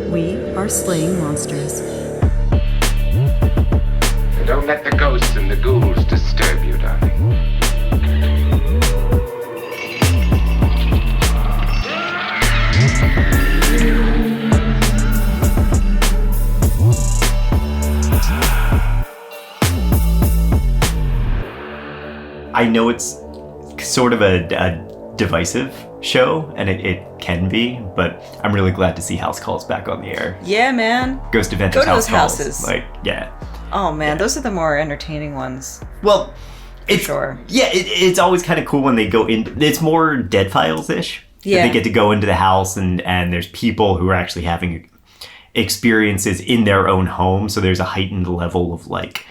We are slaying monsters. Don't let the ghosts and the ghouls disturb you, darling. I know it's sort of a divisive show, and it can be, but I'm really glad to see House Calls back on the air. Yeah, man. Ghost Adventures, Go to House those Calls. houses. Like, yeah. Oh, man, Yeah. those are the more entertaining ones. Well, it's sure. Yeah, it's always kind of cool when they go in. It's more Dead Files-ish. Yeah. They get to go into the house, and there's people who are actually having experiences in their own home, so there's a heightened level of like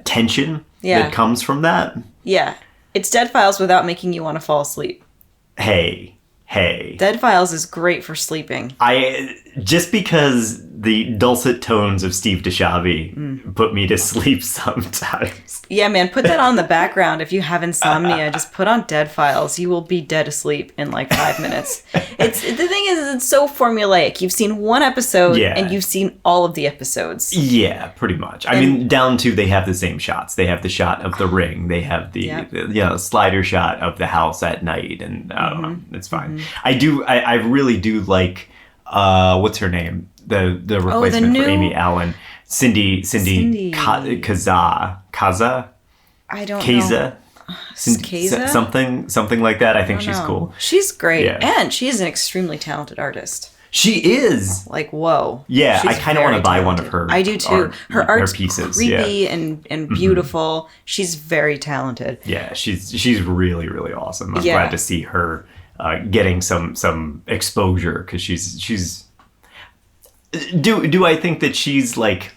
tension that comes from that. Yeah. It's Dead Files without making you want to fall asleep. Hey. Dead Files is great for sleeping. Just because the dulcet tones of Steve DeShavi put me to sleep sometimes. Yeah, man, put that on the background if you have insomnia. Just put on Dead Files. You will be dead asleep in like 5 minutes. The thing is, it's so formulaic. You've seen one episode and you've seen all of the episodes. Yeah, pretty much. I mean, down to they have the same shots. They have the shot of the ring. They have the slider shot of the house at night, and I don't know. It's fine. I really do like what's her name? The replacement for Amy Allen. Cindy. Kaza? I don't know. Kaza? Kaza? Something like that. I think she's cool. She's great. Yeah. And she is an extremely talented artist. She is. Like, whoa. Yeah, She's I kind of want to buy one of her. I do too. Her art's pieces. creepy and beautiful. She's very talented. Yeah, she's really, really awesome. I'm glad to see her getting some exposure, because she's. Do I think that she's like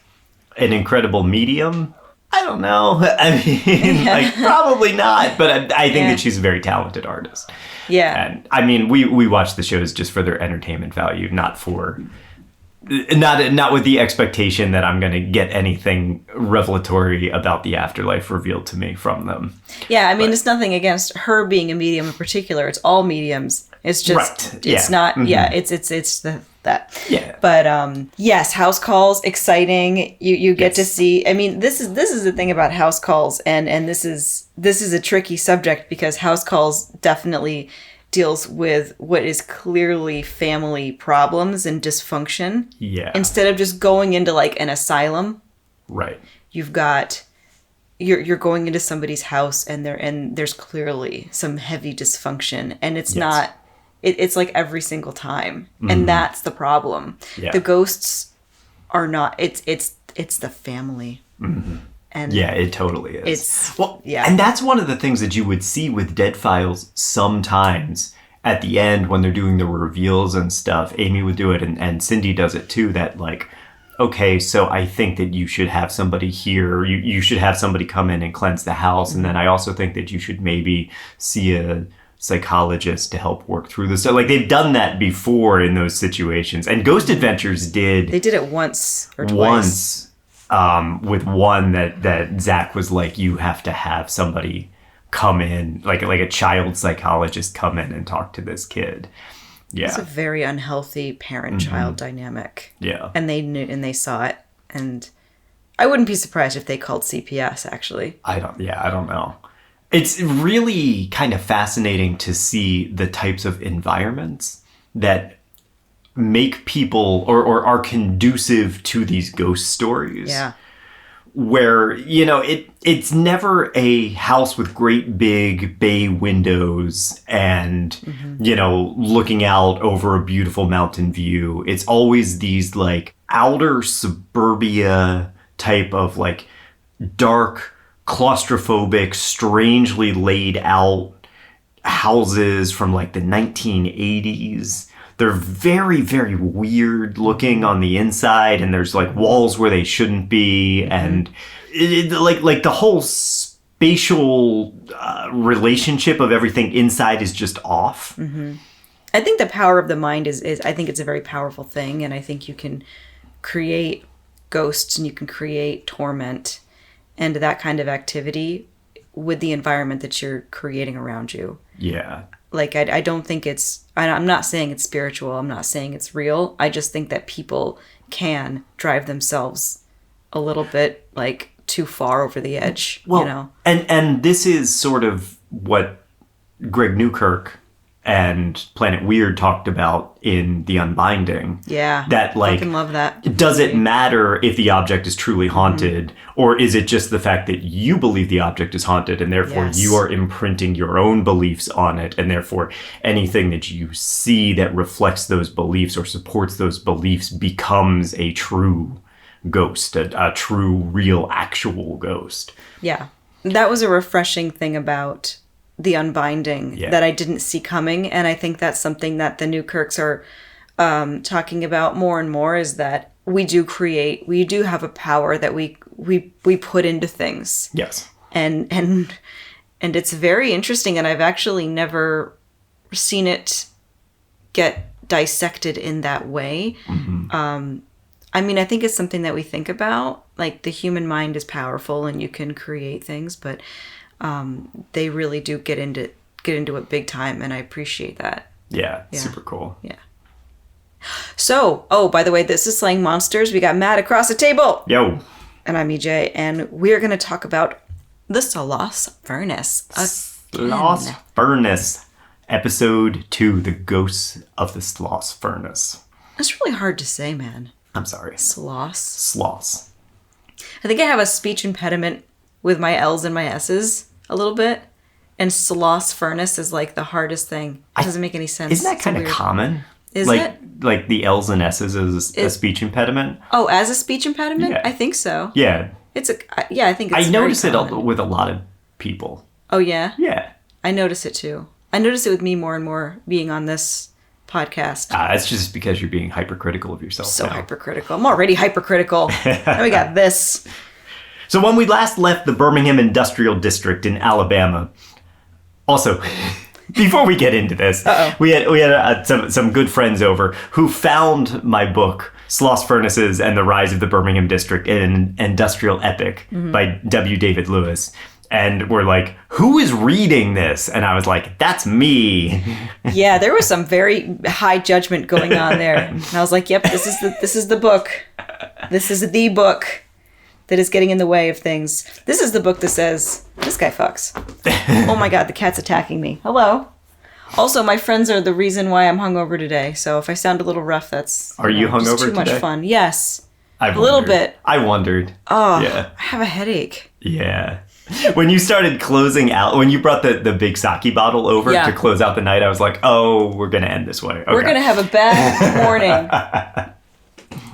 an incredible medium? I don't know. I mean, like, probably not. But I think that she's a very talented artist. Yeah. And I mean, we watch the shows just for their entertainment value, not with the expectation that I'm going to get anything revelatory about the afterlife revealed to me from them. Yeah, I mean, it's nothing against her being a medium in particular. It's all mediums. It's just, it's not, it's that. Yeah. But yes, House Calls, exciting. You get to see. I mean, this is the thing about House Calls, and this is a tricky subject, because House Calls definitely deals with what is clearly family problems and dysfunction. Yeah. Instead of just going into like an asylum. Right. You've got you're going into somebody's house, and there's clearly some heavy dysfunction, and it's not. It's like every single time, and that's the problem. Yeah. The ghosts are not. It's the family. Mm-hmm. And yeah, it totally is. And that's one of the things that you would see with Dead Files sometimes at the end when they're doing the reveals and stuff. Amy would do it, and Cindy does it too. That like, okay, so I think that you should have somebody here. You should have somebody come in and cleanse the house, and then I also think that you should maybe see a psychologist to help work through this. So like, they've done that before in those situations, and Ghost Adventures did. They did it once or twice. With one that Zach was like, you have to have somebody come in, like a child psychologist come in and talk to this kid. Yeah, it's a very unhealthy parent-child dynamic. Yeah, and they knew, and they saw it, and I wouldn't be surprised if they called CPS. Actually, I don't know. It's really kind of fascinating to see the types of environments that make people or are conducive to these ghost stories. Yeah. Where, it's never a house with great big bay windows and, looking out over a beautiful mountain view. It's always these like outer suburbia type of like dark, claustrophobic, strangely laid out houses from like the 1980s. They're very, very weird looking on the inside, and there's like walls where they shouldn't be, and like the whole spatial relationship of everything inside is just off. Mm-hmm. I think the power of the mind is I think it's a very powerful thing, and I think you can create ghosts and you can create torment and that kind of activity with the environment that you're creating around you. Yeah. Like, I don't think I'm not saying it's spiritual. I'm not saying it's real. I just think that people can drive themselves a little bit, like, too far over the edge, well, you know? And this is sort of what Greg Newkirk and Planet Weird talked about in The Unbinding. Yeah. That, like, fucking love that. Does it matter if the object is truly haunted, or is it just the fact that you believe the object is haunted and therefore you are imprinting your own beliefs on it, and therefore anything that you see that reflects those beliefs or supports those beliefs becomes a true ghost, a true, real, actual ghost. Yeah. That was a refreshing thing about The Unbinding that I didn't see coming, and I think that's something that the Newkirks are talking about more and more, is that we do have a power that we put into things. Yes. And it's very interesting, and I've actually never seen it get dissected in that way. I mean, I think it's something that we think about, like the human mind is powerful and you can create things, but they really do get into it big time, and I appreciate that. Yeah, super cool. Yeah. So, by the way, this is Slaying Monsters. We got Matt across the table. Yo. And I'm EJ, and we're going to talk about the Sloss Furnace. Sloss Furnace. Episode 2, The Ghosts of the Sloss Furnace. It's really hard to say, man. I'm sorry. Sloss. I think I have a speech impediment with my L's and my S's a little bit. And Sloss Furnace is like the hardest thing. It doesn't make any sense. Isn't that kind of common? Is like, it? Like the L's and S's as a speech impediment? Oh, as a speech impediment? Yeah. I think so. Yeah. I think it's I notice it common. with a lot of people. Oh, yeah? Yeah. I notice it too. I notice it with me more and more being on this podcast. That's just because you're being hypercritical of yourself. So now. hypercritical. I'm already hypercritical. Then we got this. So when we last left the Birmingham Industrial District in Alabama, also, before we get into this, we had some good friends over who found my book, Sloss Furnaces and the Rise of the Birmingham District, an industrial epic by W. David Lewis. And we're like, who is reading this? And I was like, that's me. Yeah, there was some very high judgment going on there. And I was like, yep, this is the book. This is the book that is getting in the way of things. This is the book that says, this guy fucks. Oh my God, the cat's attacking me. Hello. Also, my friends are the reason why I'm hungover today. So if I sound a little rough, that's Are you hungover too much today? fun. Yes. A little bit. I wondered. Oh, yeah. I have a headache. Yeah. When you started closing out, when you brought the big sake bottle over to close out the night, I was like, oh, we're going to end this way. Okay. We're going to have a bad morning.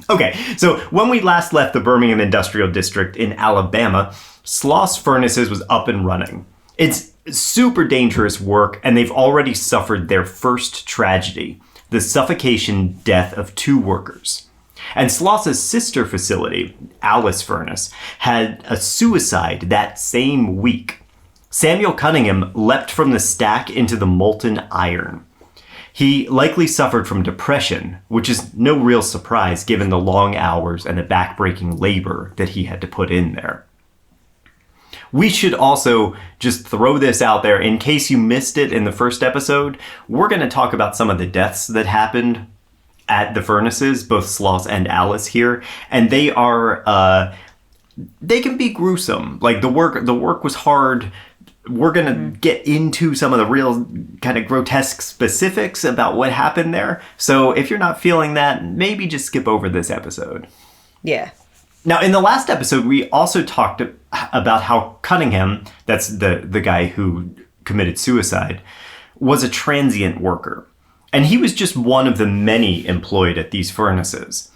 Okay, so when we last left the Birmingham Industrial District in Alabama, Sloss Furnaces was up and running. It's super dangerous work, and they've already suffered their first tragedy, the suffocation death of 2 workers. And Sloss's sister facility, Alice Furnace, had a suicide that same week. Samuel Cunningham leapt from the stack into the molten iron. He likely suffered from depression, which is no real surprise given the long hours and the backbreaking labor that he had to put in there. We should also just throw this out there in case you missed it in the first episode. We're going to talk about some of the deaths that happened at the furnaces, both Sloss and Alice here, and they are they can be gruesome. Like the work was hard. We're gonna get into some of the real kind of grotesque specifics about what happened there. So if you're not feeling that, maybe just skip over this episode. Yeah. Now, in the last episode, we also talked about how Cunningham, that's the guy who committed suicide, was a transient worker. And he was just one of the many employed at these furnaces.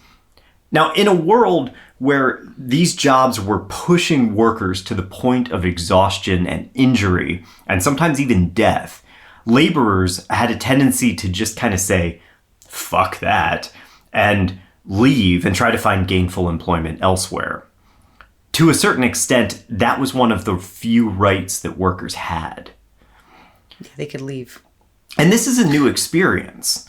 Now, in a world where these jobs were pushing workers to the point of exhaustion and injury, and sometimes even death, laborers had a tendency to just kind of say, fuck that, and leave and try to find gainful employment elsewhere. To a certain extent, that was one of the few rights that workers had. They could leave. And this is a new experience.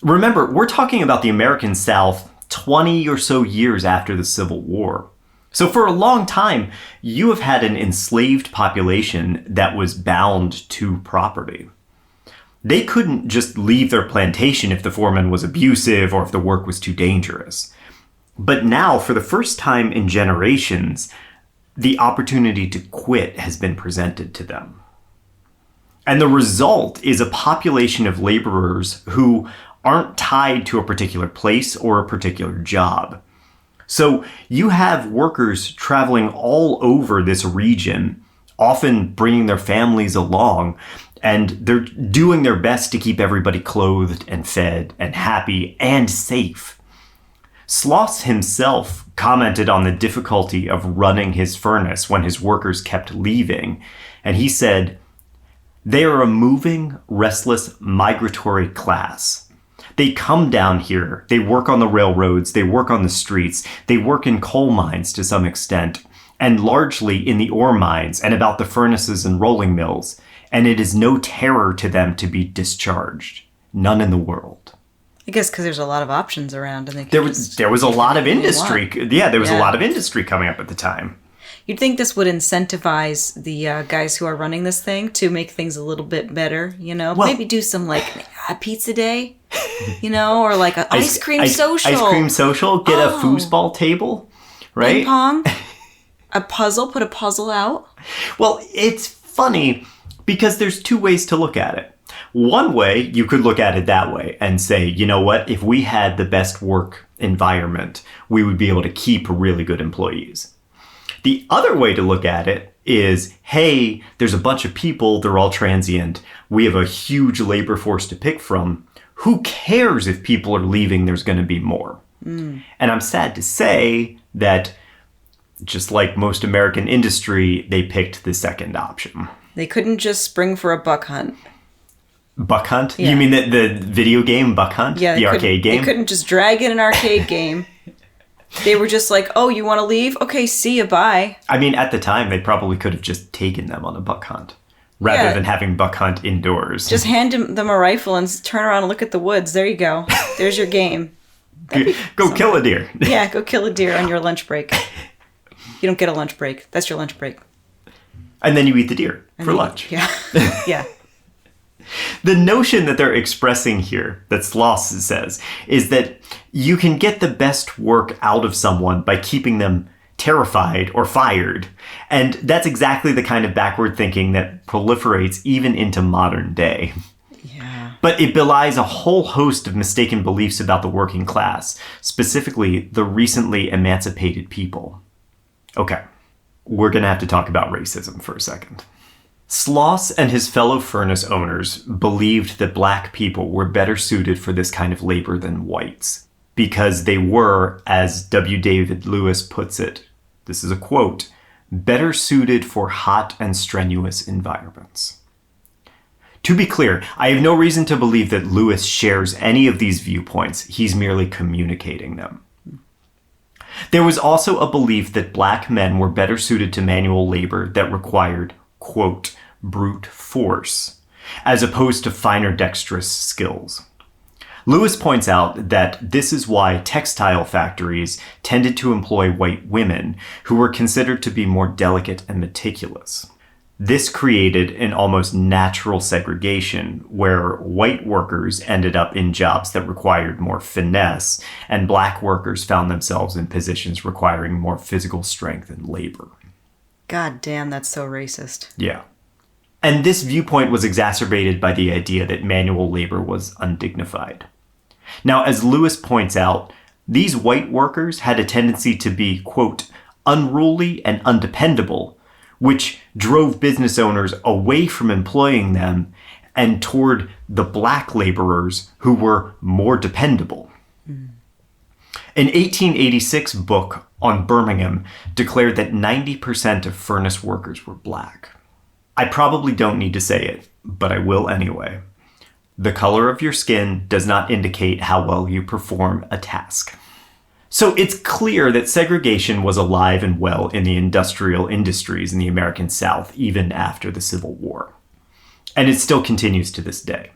Remember, we're talking about the American South 20 or so years after the Civil War. So for a long time, you have had an enslaved population that was bound to property. They couldn't just leave their plantation if the foreman was abusive or if the work was too dangerous. But now, for the first time in generations, the opportunity to quit has been presented to them. And the result is a population of laborers who aren't tied to a particular place or a particular job. So you have workers traveling all over this region, often bringing their families along, and they're doing their best to keep everybody clothed and fed and happy and safe. Sloss himself commented on the difficulty of running his furnace when his workers kept leaving, and he said, "They are a moving, restless, migratory class. They come down here, they work on the railroads, they work on the streets, they work in coal mines to some extent, and largely in the ore mines and about the furnaces and rolling mills, and it is no terror to them to be discharged. None in the world." I guess because there's a lot of options around, and there was a lot of industry. Yeah, there was a lot of industry coming up at the time. You'd think this would incentivize the guys who are running this thing to make things a little bit better, Well, maybe do some like a pizza day, or like an ice cream social. Ice cream social. Get a foosball table, right? Ping pong. A puzzle. Put a puzzle out. Well, it's funny because there's two ways to look at it. One way, you could look at it that way and say, you know what, if we had the best work environment, we would be able to keep really good employees. The other way to look at it is, hey, there's a bunch of people, they're all transient. We have a huge labor force to pick from. Who cares if people are leaving? There's going to be more. And I'm sad to say that, just like most American industry, they picked the second option. They couldn't just spring for a buck hunt. Buck Hunt? Yeah. You mean the video game Buck Hunt? Yeah, the arcade game? They couldn't just drag in an arcade game. They were just like, oh, you want to leave? Okay, see you, bye. I mean, at the time, they probably could have just taken them on a buck hunt rather than having buck hunt indoors. Just hand them a rifle and turn around and look at the woods. There you go. There's your game. Go kill a deer. Yeah, go kill a deer on your lunch break. You don't get a lunch break. That's your lunch break. And then you eat the deer for lunch. Yeah. Yeah. The notion that they're expressing here, that Sloss says, is that you can get the best work out of someone by keeping them terrified or fired. And that's exactly the kind of backward thinking that proliferates even into modern day. Yeah. But it belies a whole host of mistaken beliefs about the working class, specifically the recently emancipated people. Okay, we're going to have to talk about racism for a second. Sloss and his fellow furnace owners believed that black people were better suited for this kind of labor than whites, because they were, as W. David Lewis puts it, this is a quote, better suited for hot and strenuous environments. To be clear, I have no reason to believe that Lewis shares any of these viewpoints. He's merely communicating them. There was also a belief that black men were better suited to manual labor that required, quote, brute force, as opposed to finer dexterous skills. Lewis points out that this is why textile factories tended to employ white women who were considered to be more delicate and meticulous. This created an almost natural segregation where white workers ended up in jobs that required more finesse, and black workers found themselves in positions requiring more physical strength and labor. God damn, that's so racist. Yeah. And this viewpoint was exacerbated by the idea that manual labor was undignified. Now, as Lewis points out, these white workers had a tendency to be, quote, unruly and undependable, which drove business owners away from employing them and toward the black laborers who were more dependable. An 1886 book on Birmingham declared that 90% of furnace workers were black. I probably don't need to say it, but I will anyway. The color of your skin does not indicate how well you perform a task. So it's clear that segregation was alive and well in the industrial industries in the American South even after the Civil War. And it still continues to this day.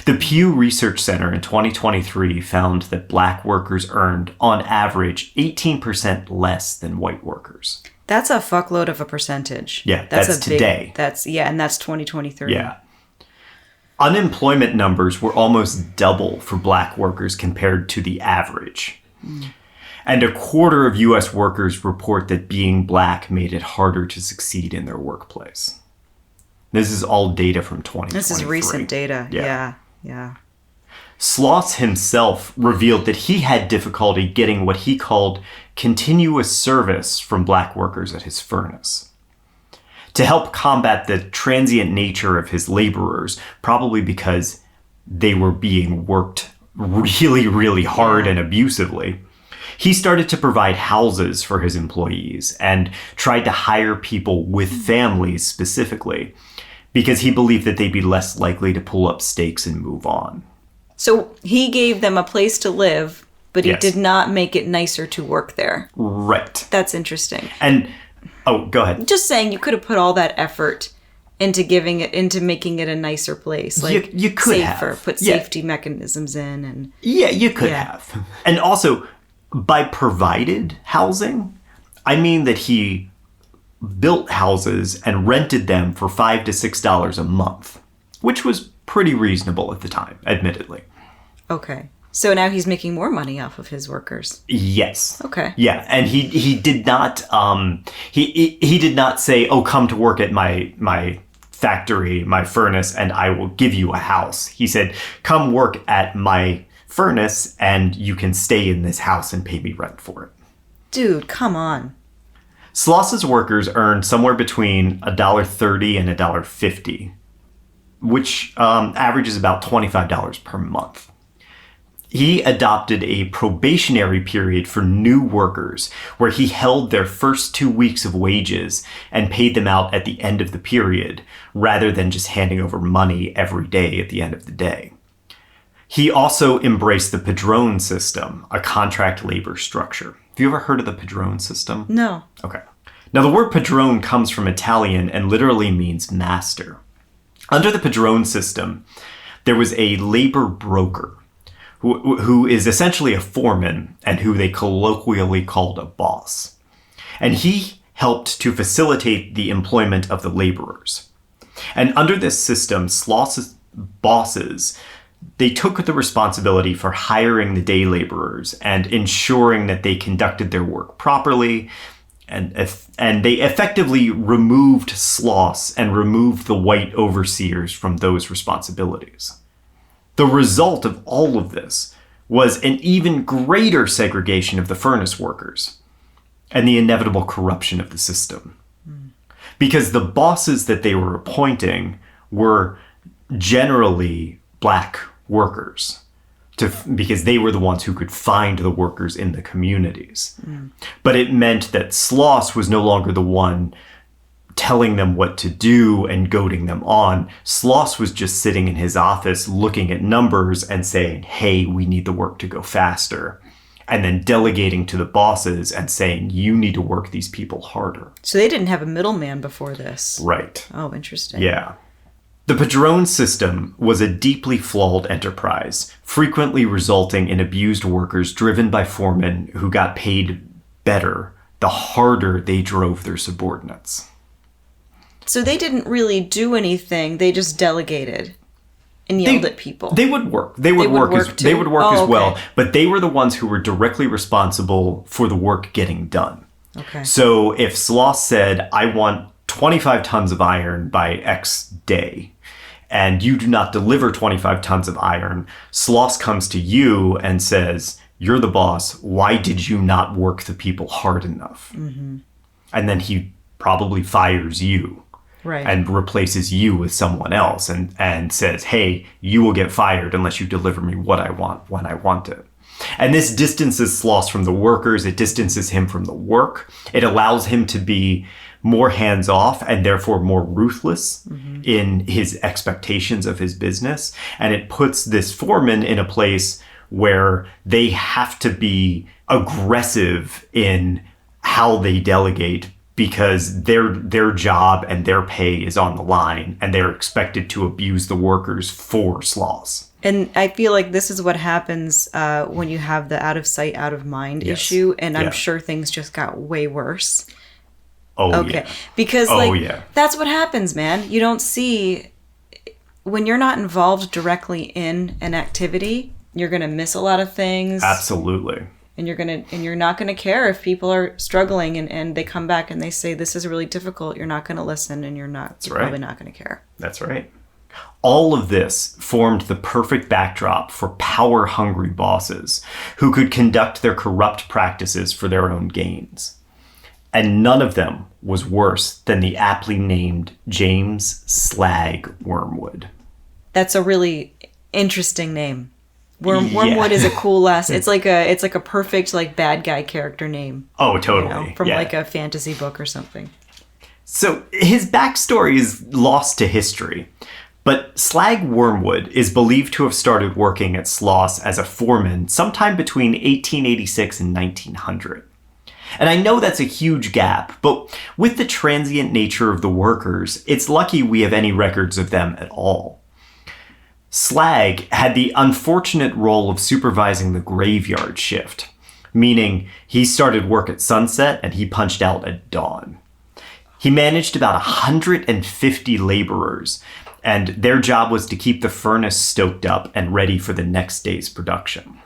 The Pew Research Center in 2023 found that black workers earned, on average, 18% less than white workers. That's a fuckload of a percentage. Yeah, that's today. And that's 2023. Yeah. Unemployment numbers were almost double for black workers compared to the average. And a quarter of U.S. workers report that being black made it harder to succeed in their workplace. This is all data from 2023. This is recent data. Yeah. Sloss himself revealed that he had difficulty getting what he called continuous service from black workers at his furnace. To help combat the transient nature of his laborers, probably because they were being worked really, really hard and abusively, he started to provide houses for his employees and tried to hire people with families specifically, because he believed that they'd be less likely to pull up stakes and move on. So he gave them a place to live, but he did not make it nicer to work there. Right. That's interesting. And, go ahead. Just saying, you could have put all that effort into making it a nicer place. Like, you could safer, have. put safety mechanisms in. And yeah, you could have. And also, by provided housing, I mean that he built houses and rented them for $5 to $6 a month, which was pretty reasonable at the time, admittedly. Okay. So now he's making more money off of his workers. Yes. Okay. Yeah, and he did not he did not say, "Oh, come to work at my factory, my furnace, and I will give you a house." He said, "Come work at my furnace and you can stay in this house and pay me rent for it." Dude, come on. Sloss's workers earned somewhere between $1.30 and $1.50, which averages about $25 per month. He adopted a probationary period for new workers where he held their first 2 weeks of wages and paid them out at the end of the period, rather than just handing over money every day at the end of the day. He also embraced the padrone system, a contract labor structure. Have you ever heard of the padrone system? No. Okay. Now, the word padrone comes from Italian and literally means master. Under the padrone system, there was a labor broker who is essentially a foreman and who they colloquially called a boss. And he helped to facilitate the employment of the laborers. And under this system, Sloss's bosses, they took the responsibility for hiring the day laborers and ensuring that they conducted their work properly. And they effectively removed Sloss and removed the white overseers from those responsibilities. The result of all of this was an even greater segregation of the furnace workers and the inevitable corruption of the system. Because the bosses that they were appointing were generally black workers, because they were the ones who could find the workers in the communities. But it meant that Sloss was no longer the one telling them what to do and goading them on. Sloss was just sitting in his office looking at numbers and saying, "Hey, we need the work to go faster." And then delegating to the bosses and saying, "You need to work these people harder." So they didn't have a middleman before this. Right. Oh, interesting. Yeah. The padrone system was a deeply flawed enterprise, frequently resulting in abused workers driven by foremen who got paid better the harder they drove their subordinates. So they didn't really do anything. They just delegated and yelled at people. They would work. They would work as well, but they were the ones who were directly responsible for the work getting done. Okay. So if Sloss said, "I want 25 tons of iron by X day," and you do not deliver 25 tons of iron, Sloss comes to you and says, "You're the boss. Why did you not work the people hard enough?" Mm-hmm. And then he probably fires you. Right. And replaces you with someone else and says, "Hey, you will get fired unless you deliver me what I want when I want it." And this distances Sloss from the workers. It distances him from the work. It allows him to be more hands-off and therefore more ruthless in his expectations of his business. And it puts this foreman in a place where they have to be aggressive in how they delegate, because their job and their pay is on the line, and they're expected to abuse the workers for Sloss. And I feel like this is what happens when you have the out of sight, out of mind issue, and I'm sure things just got way worse. Oh, okay. Yeah. Because that's what happens, man. You don't see when you're not involved directly in an activity, you're going to miss a lot of things. Absolutely. And you're not going to care if people are struggling and they come back and they say, this is really difficult. You're not going to listen, and you're probably not going to care. That's right. All of this formed the perfect backdrop for power-hungry bosses who could conduct their corrupt practices for their own gains. And none of them was worse than the aptly named James Slag Wormwood. That's a really interesting name. Wormwood is a cool last. It's like a perfect like bad guy character name. Oh, totally. From like a fantasy book or something. So his backstory is lost to history. But Slag Wormwood is believed to have started working at Sloss as a foreman sometime between 1886 and 1900. And I know that's a huge gap, but with the transient nature of the workers, it's lucky we have any records of them at all. Slag had the unfortunate role of supervising the graveyard shift, meaning he started work at sunset and he punched out at dawn. He managed about 150 laborers, and their job was to keep the furnace stoked up and ready for the next day's production.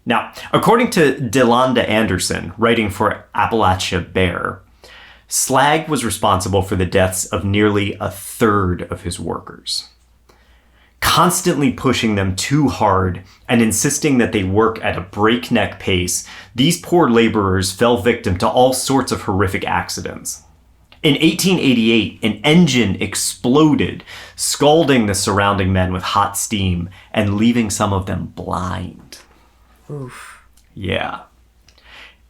Now, according to Delonda Anderson, writing for Appalachia Bear, Slag was responsible for the deaths of nearly a third of his workers. Constantly pushing them too hard and insisting that they work at a breakneck pace, these poor laborers fell victim to all sorts of horrific accidents. In 1888, an engine exploded, scalding the surrounding men with hot steam and leaving some of them blind. Oof. Yeah.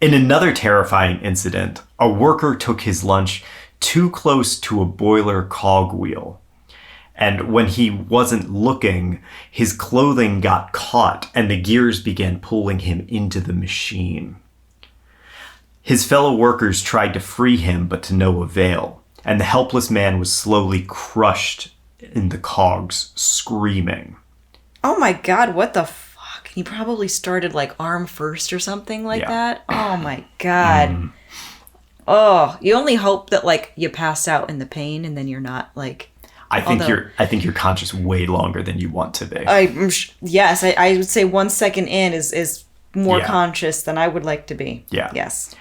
In another terrifying incident, a worker took his lunch too close to a boiler cogwheel. And when he wasn't looking, his clothing got caught and the gears began pulling him into the machine. His fellow workers tried to free him, but to no avail, and the helpless man was slowly crushed in the cogs, screaming. Oh my God, what the fuck? He probably started like arm first or something like that. Oh my God. Oh, you only hope that like you pass out in the pain and then you're not like... I think you're conscious way longer than you want to be. Yes, I would say 1 second in is more conscious than I would like to be. Yeah. Yes.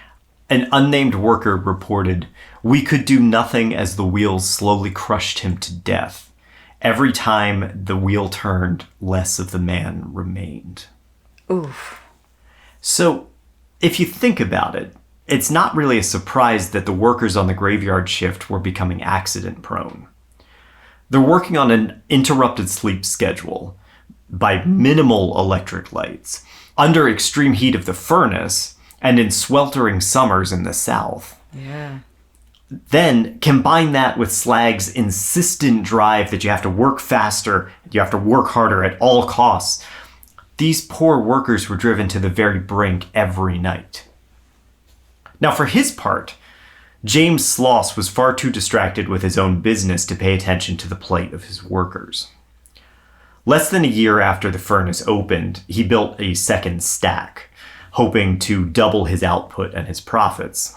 An unnamed worker reported, "We could do nothing as the wheels slowly crushed him to death. Every time the wheel turned, less of the man remained." Oof. So, if you think about it, it's not really a surprise that the workers on the graveyard shift were becoming accident prone. They're working on an interrupted sleep schedule by minimal electric lights, under extreme heat of the furnace, and in sweltering summers in the south. Yeah. Then combine that with Slag's insistent drive that you have to work faster, you have to work harder at all costs. These poor workers were driven to the very brink every night. Now, for his part, James Sloss was far too distracted with his own business to pay attention to the plight of his workers. Less than a year after the furnace opened, he built a second stack, hoping to double his output and his profits.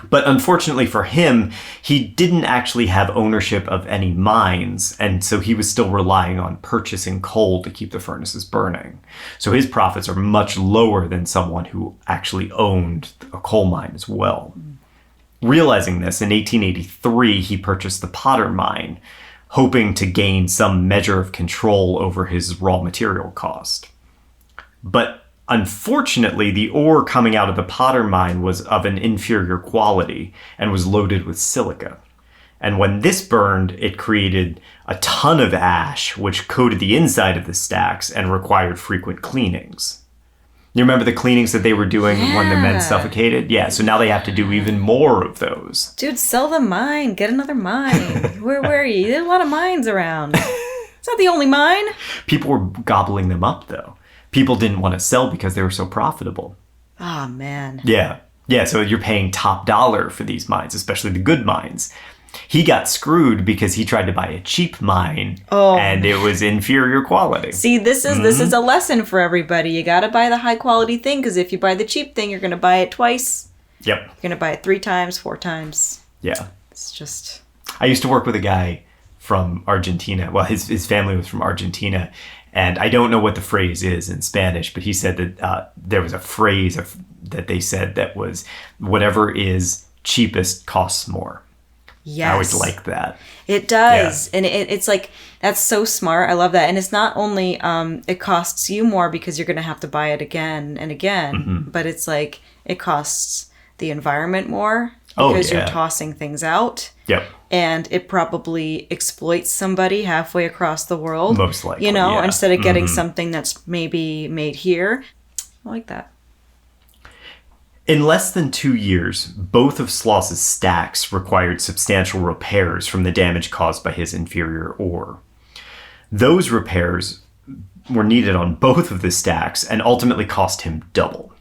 But unfortunately for him, he didn't actually have ownership of any mines, and so he was still relying on purchasing coal to keep the furnaces burning. So his profits are much lower than someone who actually owned a coal mine as well. Realizing this, in 1883, he purchased the Potter mine, hoping to gain some measure of control over his raw material cost. But unfortunately, the ore coming out of the Potter mine was of an inferior quality and was loaded with silica. And when this burned, it created a ton of ash, which coated the inside of the stacks and required frequent cleanings. You remember the cleanings that they were doing when the men suffocated? Yeah, so now they have to do even more of those. Dude, sell the mine. Get another mine. Where are you? There's a lot of mines around. It's not the only mine. People were gobbling them up, though. People didn't want to sell because they were so profitable. Oh, man. Yeah. Yeah, so you're paying top dollar for these mines, especially the good mines. He got screwed because he tried to buy a cheap mine, and it was inferior quality. See, this is a lesson for everybody. You got to buy the high quality thing, because if you buy the cheap thing, you're going to buy it twice. Yep. You're going to buy it 3 times, 4 times. Yeah. It's just... I used to work with a guy from Argentina. Well, his family was from Argentina. And I don't know what the phrase is in Spanish, but he said that there was a phrase that they said that was, whatever is cheapest costs more. Yes. I always like that. It does. Yeah. And it's like, that's so smart. I love that. And it's not only, it costs you more because you're going to have to buy it again and again, but it's like, it costs the environment more because you're tossing things out. Yep. And it probably exploits somebody halfway across the world. Most likely, instead of getting something that's maybe made here. I like that. In less than 2 years, both of Sloss's stacks required substantial repairs from the damage caused by his inferior ore. Those repairs were needed on both of the stacks and ultimately cost him double.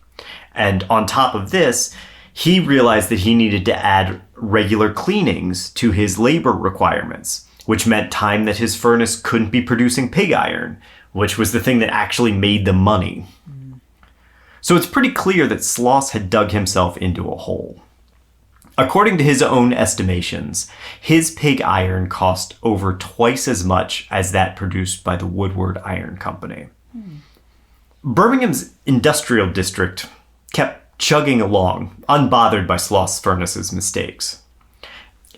And on top of this, he realized that he needed to add regular cleanings to his labor requirements, which meant time that his furnace couldn't be producing pig iron, which was the thing that actually made the money. So it's pretty clear that Sloss had dug himself into a hole. According to his own estimations, his pig iron cost over twice as much as that produced by the Woodward Iron Company. Birmingham's industrial district kept chugging along, unbothered by Sloss Furnaces' mistakes.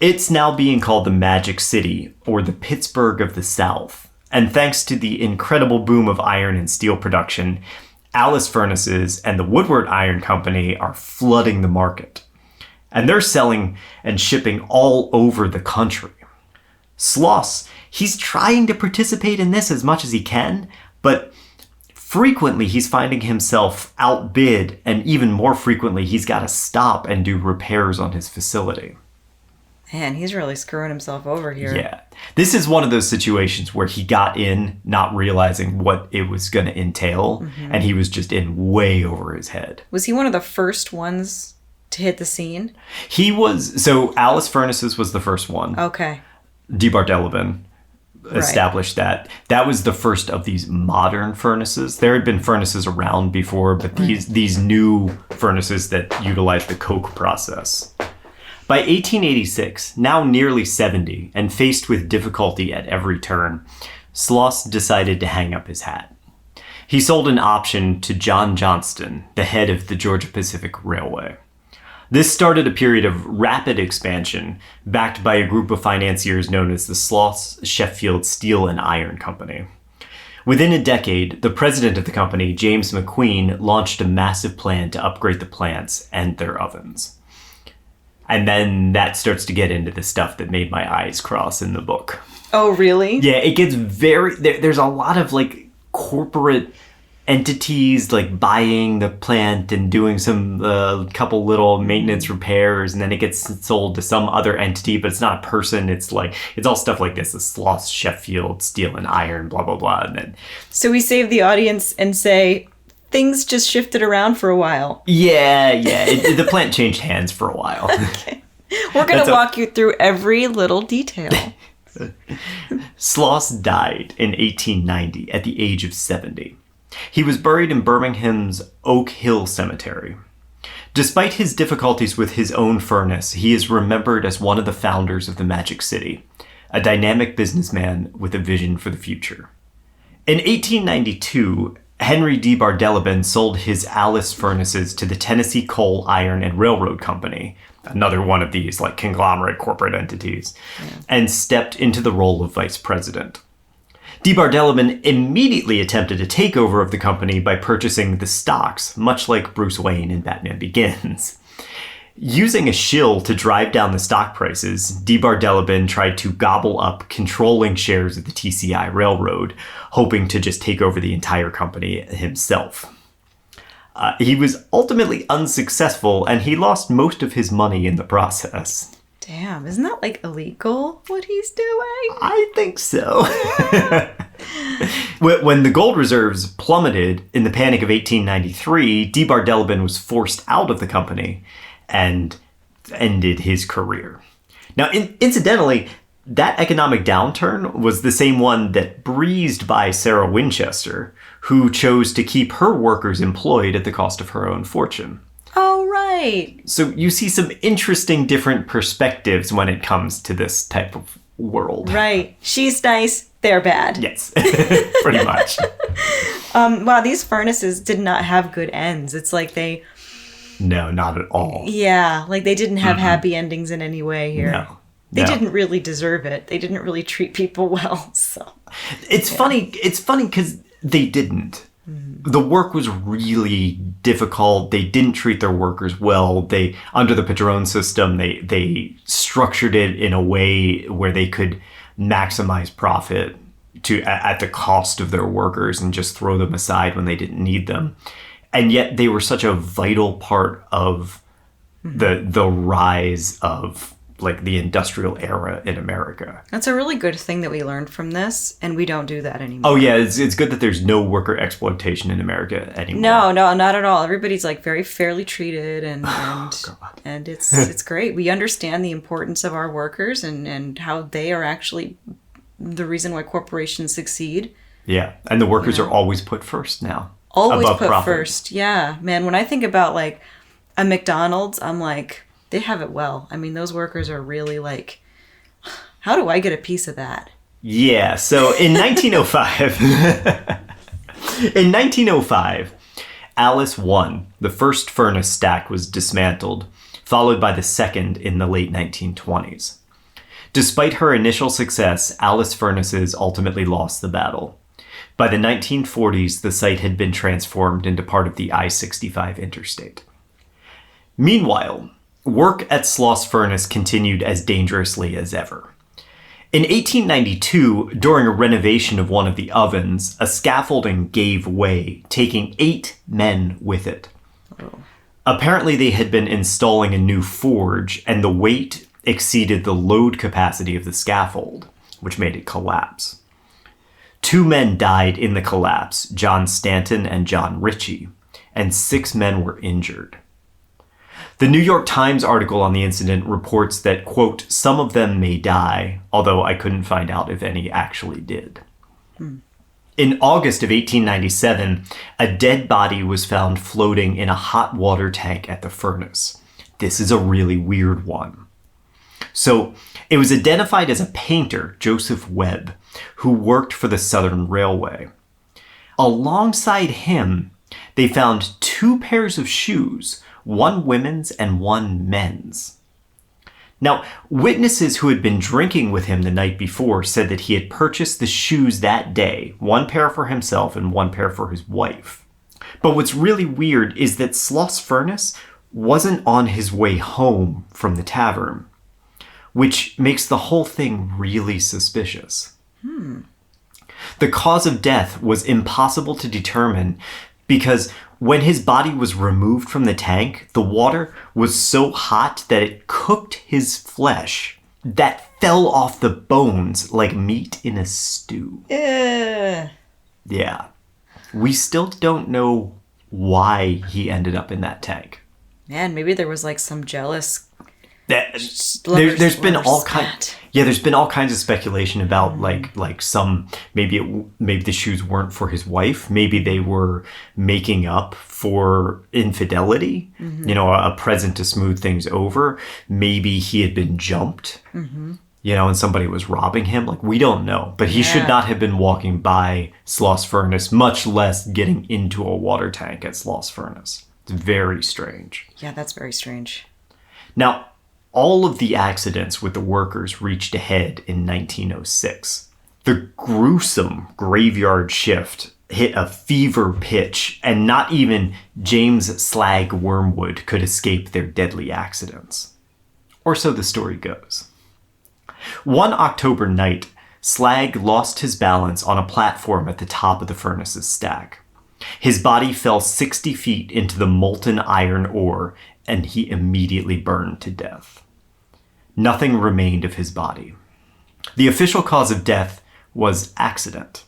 It's now being called the Magic City, or the Pittsburgh of the South, and thanks to the incredible boom of iron and steel production, Sloss Furnaces and the Woodward Iron Company are flooding the market. And they're selling and shipping all over the country. Sloss, he's trying to participate in this as much as he can, but frequently he's finding himself outbid, and even more frequently he's got to stop and do repairs on his facility. Man, he's really screwing himself over here. Yeah. This is one of those situations where he got in not realizing what it was going to entail, and he was just in way over his head. Was he one of the first ones to hit the scene? He was. So Sloss Furnaces was the first one. Okay. Debard established that. That was the first of these modern furnaces. There had been furnaces around before, but these new furnaces that utilized the coke process. By 1886, now nearly 70, and faced with difficulty at every turn, Sloss decided to hang up his hat. He sold an option to John Johnston, the head of the Georgia Pacific Railway. This started a period of rapid expansion, backed by a group of financiers known as the Sloss Sheffield Steel and Iron Company. Within a decade, the president of the company, James McQueen, launched a massive plan to upgrade the plants and their ovens. And then that starts to get into the stuff that made my eyes cross in the book. Oh, really? Yeah, it gets there's a lot of like corporate entities like buying the plant and doing some couple little maintenance repairs, and then it gets sold to some other entity, but it's not a person. It's all stuff like this: the Sloss Sheffield Steel and Iron, blah blah blah. And then so we save the audience and say things just shifted around for a while. Yeah. The plant changed hands for a while. Okay. We're going to walk you through every little detail. Sloss died in 1890 at the age of 70. He was buried in Birmingham's Oak Hill Cemetery. Despite his difficulties with his own furnace, he is remembered as one of the founders of the Magic City, a dynamic businessman with a vision for the future. In 1892, Henry D. Bardeleben sold his Sloss Furnaces to the Tennessee Coal, Iron, and Railroad Company, another one of these like conglomerate corporate entities, and stepped into the role of vice president. D. Bardeleben immediately attempted a takeover of the company by purchasing the stocks, much like Bruce Wayne in Batman Begins. Using a shill to drive down the stock prices, D. Bardeleben tried to gobble up controlling shares of the TCI Railroad, hoping to just take over the entire company himself. He was ultimately unsuccessful, and he lost most of his money in the process. Damn, isn't that like illegal what he's doing? I think so. When the gold reserves plummeted in the Panic of 1893, D. Bardeleben was forced out of the company and ended his career. Now, incidentally, that economic downturn was the same one that breezed by Sarah Winchester, who chose to keep her workers employed at the cost of her own fortune. Oh, right. So you see some interesting different perspectives when it comes to this type of world. Right. She's nice, they're bad. Yes, pretty much. Wow, these furnaces did not have good ends. It's like they... No, not at all. Yeah, like they didn't have happy endings in any way here. No. They didn't really deserve it. They didn't really treat people well, so... It's funny because they didn't. The work was really difficult. They didn't treat their workers well. They, under the Padron system, they structured it in a way where they could maximize profit at the cost of their workers and just throw them aside when they didn't need them. And yet they were such a vital part of the rise of like the industrial era in America. That's a really good thing that we learned from this, and we don't do that anymore. Oh yeah, it's good that there's no worker exploitation in America anymore. No, not at all. Everybody's like very fairly treated, and it's great. We understand the importance of our workers and how they are actually the reason why corporations succeed. Yeah, and the workers are always put first now. Always above put profit. first. Yeah, man. When I think about like a McDonald's, I'm like, they have it well. I mean, those workers are really like, how do I get a piece of that? Yeah. So in 1905, Alice 1, the first furnace stack was dismantled, followed by the second in the late 1920s. Despite her initial success, Alice Furnaces ultimately lost the battle. By the 1940s, the site had been transformed into part of the I-65 interstate. Meanwhile, work at Sloss Furnace continued as dangerously as ever. In 1892, during a renovation of one of the ovens, a scaffolding gave way, taking 8 men with it. Oh. Apparently, they had been installing a new forge, and the weight exceeded the load capacity of the scaffold, which made it collapse. 2 men died in the collapse, John Stanton and John Ritchie, and 6 men were injured. The New York Times article on the incident reports that, quote, some of them may die, although I couldn't find out if any actually did. In August of 1897, a dead body was found floating in a hot water tank at the furnace. This is a really weird one. So, it was identified as a painter, Joseph Webb, who worked for the Southern Railway. Alongside him, they found 2 pairs of shoes, one women's and one men's. Now, witnesses who had been drinking with him the night before said that he had purchased the shoes that day, 1 pair for himself and 1 pair for his wife. But what's really weird is that Sloss Furnace wasn't on his way home from the tavern, which makes the whole thing really suspicious. The cause of death was impossible to determine because when his body was removed from the tank, the water was so hot that it cooked his flesh that fell off the bones like meat in a stew. Yeah. We still don't know why he ended up in that tank. Man, maybe there was like some jealous... There's been all kinds. Yeah, there's been all kinds of speculation about like some maybe the shoes weren't for his wife. Maybe they were making up for infidelity. You know, a present to smooth things over. Maybe he had been jumped. You know, and somebody was robbing him. Like, we don't know, but he should not have been walking by Sloss Furnace, much less getting into a water tank at Sloss Furnace. It's very strange. Yeah, that's very strange. Now, all of the accidents with the workers reached a head in 1906. The gruesome graveyard shift hit a fever pitch, and not even James Slag Wormwood could escape their deadly accidents. Or so the story goes. One October night, Slag lost his balance on a platform at the top of the furnace's stack. His body fell 60 feet into the molten iron ore, and he immediately burned to death. Nothing remained of his body. The official cause of death was accident.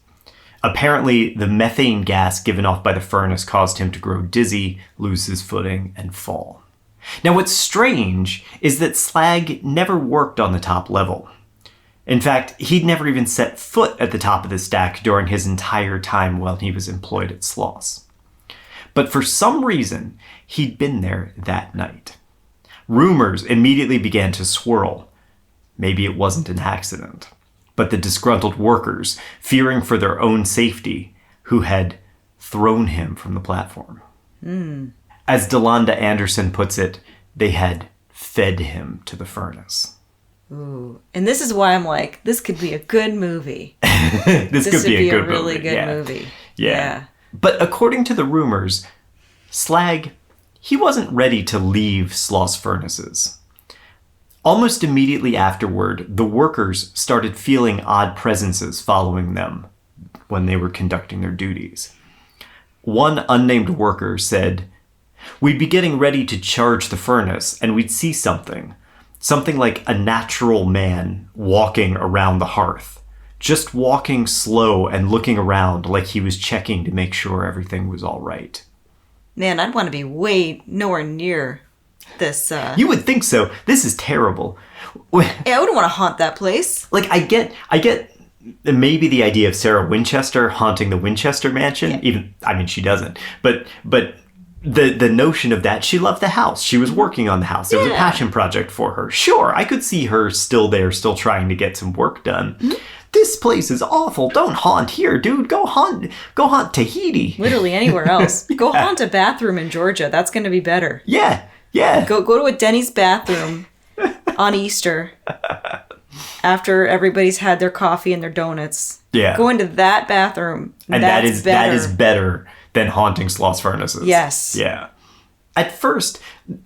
Apparently, the methane gas given off by the furnace caused him to grow dizzy, lose his footing, and fall. Now, what's strange is that Slag never worked on the top level. In fact, he'd never even set foot at the top of the stack during his entire time while he was employed at Sloss. But for some reason, he'd been there that night. Rumors immediately began to swirl. maybe it wasn't an accident, but the disgruntled workers, fearing for their own safety, who had thrown him from the platform. As Delonda Anderson puts it, they had fed him to the furnace. Ooh. And this is why I'm like, this could be a good movie. this could be a good really movie. good movie. Yeah. But according to the rumors, Slag, he wasn't ready to leave Sloss Furnaces. Almost immediately afterward, the workers started feeling odd presences following them when they were conducting their duties. One unnamed worker said, "We'd be getting ready to charge the furnace, and we'd see something like a natural man walking around the hearth, just walking slow and looking around like he was checking to make sure everything was all right." Man, I'd want to be nowhere near this. You would think so. This is terrible. Yeah, I wouldn't want to haunt that place. Like, I get maybe the idea of Sarah Winchester haunting the Winchester mansion. Yeah. She doesn't. But the notion of that, she loved the house. She was working on the house. It was a passion project for her. Sure, I could see her still there, still trying to get some work done. Mm-hmm. This place is awful. Don't haunt here, dude. Go haunt Tahiti. Literally anywhere else. Go haunt a bathroom in Georgia. That's going to be better. Yeah. Go to a Denny's bathroom on Easter after everybody's had their coffee and their donuts. Yeah. Go into that bathroom. And that is better than haunting Sloss Furnaces. Yes. Yeah. At first,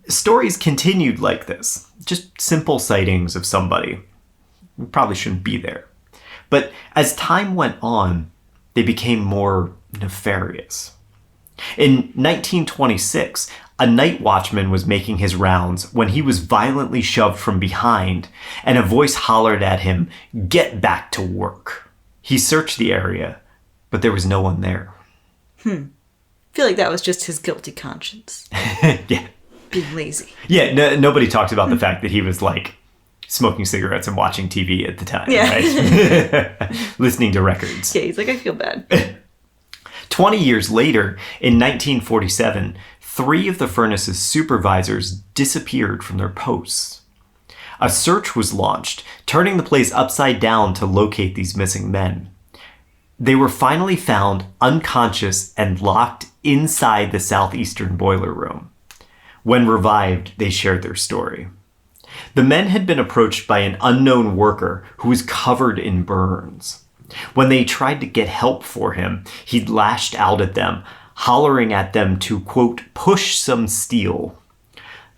stories continued like this. Just simple sightings of somebody who probably shouldn't be there. But as time went on, they became more nefarious. In 1926, a night watchman was making his rounds when he was violently shoved from behind, and a voice hollered at him, "Get back to work." He searched the area, but there was no one there. I feel like that was just his guilty conscience. Yeah. Being lazy. Yeah, nobody talked about the fact that he was like smoking cigarettes and watching TV at the time, right? Listening to records. Yeah, he's like, I feel bad. 20 years later, in 1947, 3 of the furnace's supervisors disappeared from their posts. A search was launched, turning the place upside down to locate these missing men. They were finally found unconscious and locked inside the southeastern boiler room. When revived, they shared their story. The men had been approached by an unknown worker who was covered in burns. When they tried to get help for him, he lashed out at them, hollering at them to, quote, push some steel.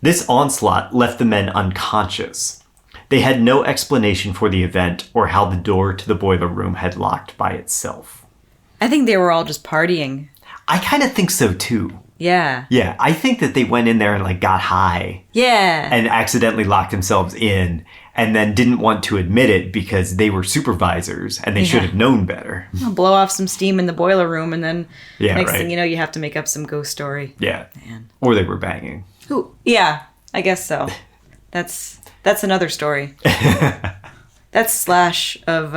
This onslaught left the men unconscious. They had no explanation for the event or how the door to the boiler room had locked by itself. I think they were all just partying. I kind of think so too. Yeah. Yeah, I think that they went in there and like got high. Yeah. And accidentally locked themselves in and then didn't want to admit it because they were supervisors and they should have known better. I'll blow off some steam in the boiler room and then next right. thing you know, you have to make up some ghost story. Yeah. Man. Or they were banging. Ooh, yeah, I guess so. That's another story. That's Slash of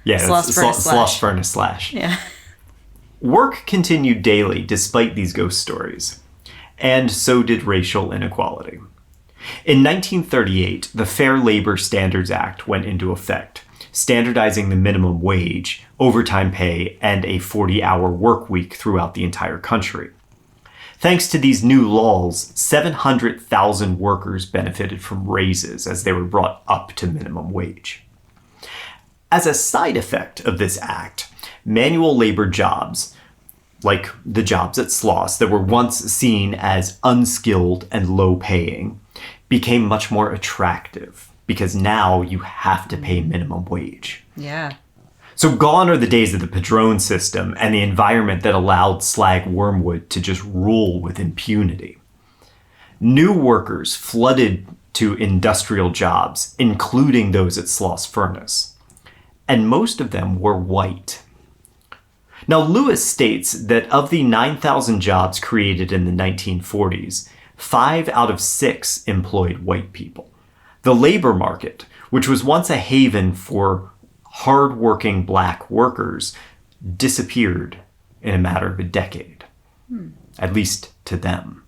Sloss Furnace Slash. Sloss Furnace Slash. Yeah. Work continued daily despite these ghost stories, and so did racial inequality. In 1938, the Fair Labor Standards Act went into effect, standardizing the minimum wage, overtime pay, and a 40-hour work week throughout the entire country. Thanks to these new laws, 700,000 workers benefited from raises as they were brought up to minimum wage. As a side effect of this act, manual labor jobs, like the jobs at Sloss that were once seen as unskilled and low-paying, became much more attractive because now you have to pay minimum wage. Yeah. So gone are the days of the Padrone system and the environment that allowed slag wormwood to just rule with impunity. New workers flooded to industrial jobs, including those at Sloss Furnace, and most of them were white. Now, Lewis states that of the 9,000 jobs created in the 1940s, 5 out of 6 employed white people. The labor market, which was once a haven for hard-working black workers, disappeared in a matter of a decade, at least to them.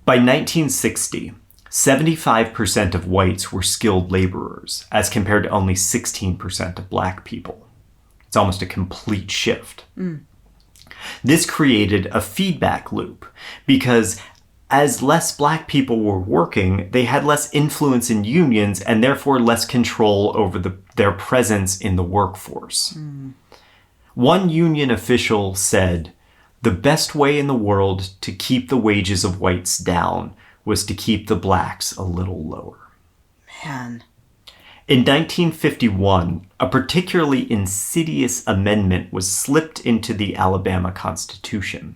By 1960, 75% of whites were skilled laborers, as compared to only 16% of black people. It's almost a complete shift. This created a feedback loop because as less black people were working, they had less influence in unions and therefore less control over their presence in the workforce. One union official said, "The best way in the world to keep the wages of whites down was to keep the blacks a little lower." Man. In 1951, a particularly insidious amendment was slipped into the Alabama Constitution.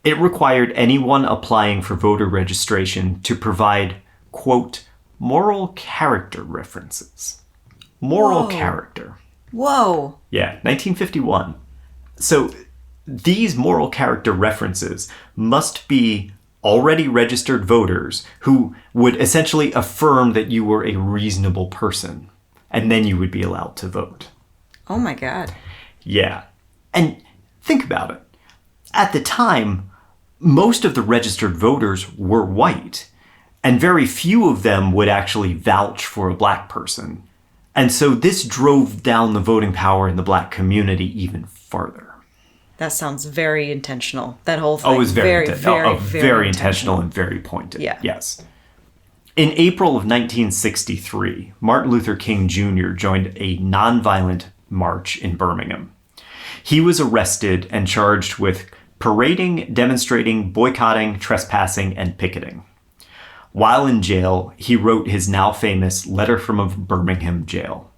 It required anyone applying for voter registration to provide, quote, moral character references. Moral character. Whoa. Yeah, 1951. So these moral character references must be already registered voters who would essentially affirm that you were a reasonable person, and then you would be allowed to vote. Oh my God. Yeah. And think about it. At the time, most of the registered voters were white, and very few of them would actually vouch for a black person. And so this drove down the voting power in the black community even farther. That sounds very intentional. That whole thing. Oh, it was very very intentional and very pointed. Yeah. Yes. In April of 1963, Martin Luther King Jr. joined a nonviolent march in Birmingham. He was arrested and charged with parading, demonstrating, boycotting, trespassing, and picketing. While in jail, he wrote his now famous Letter from a Birmingham Jail.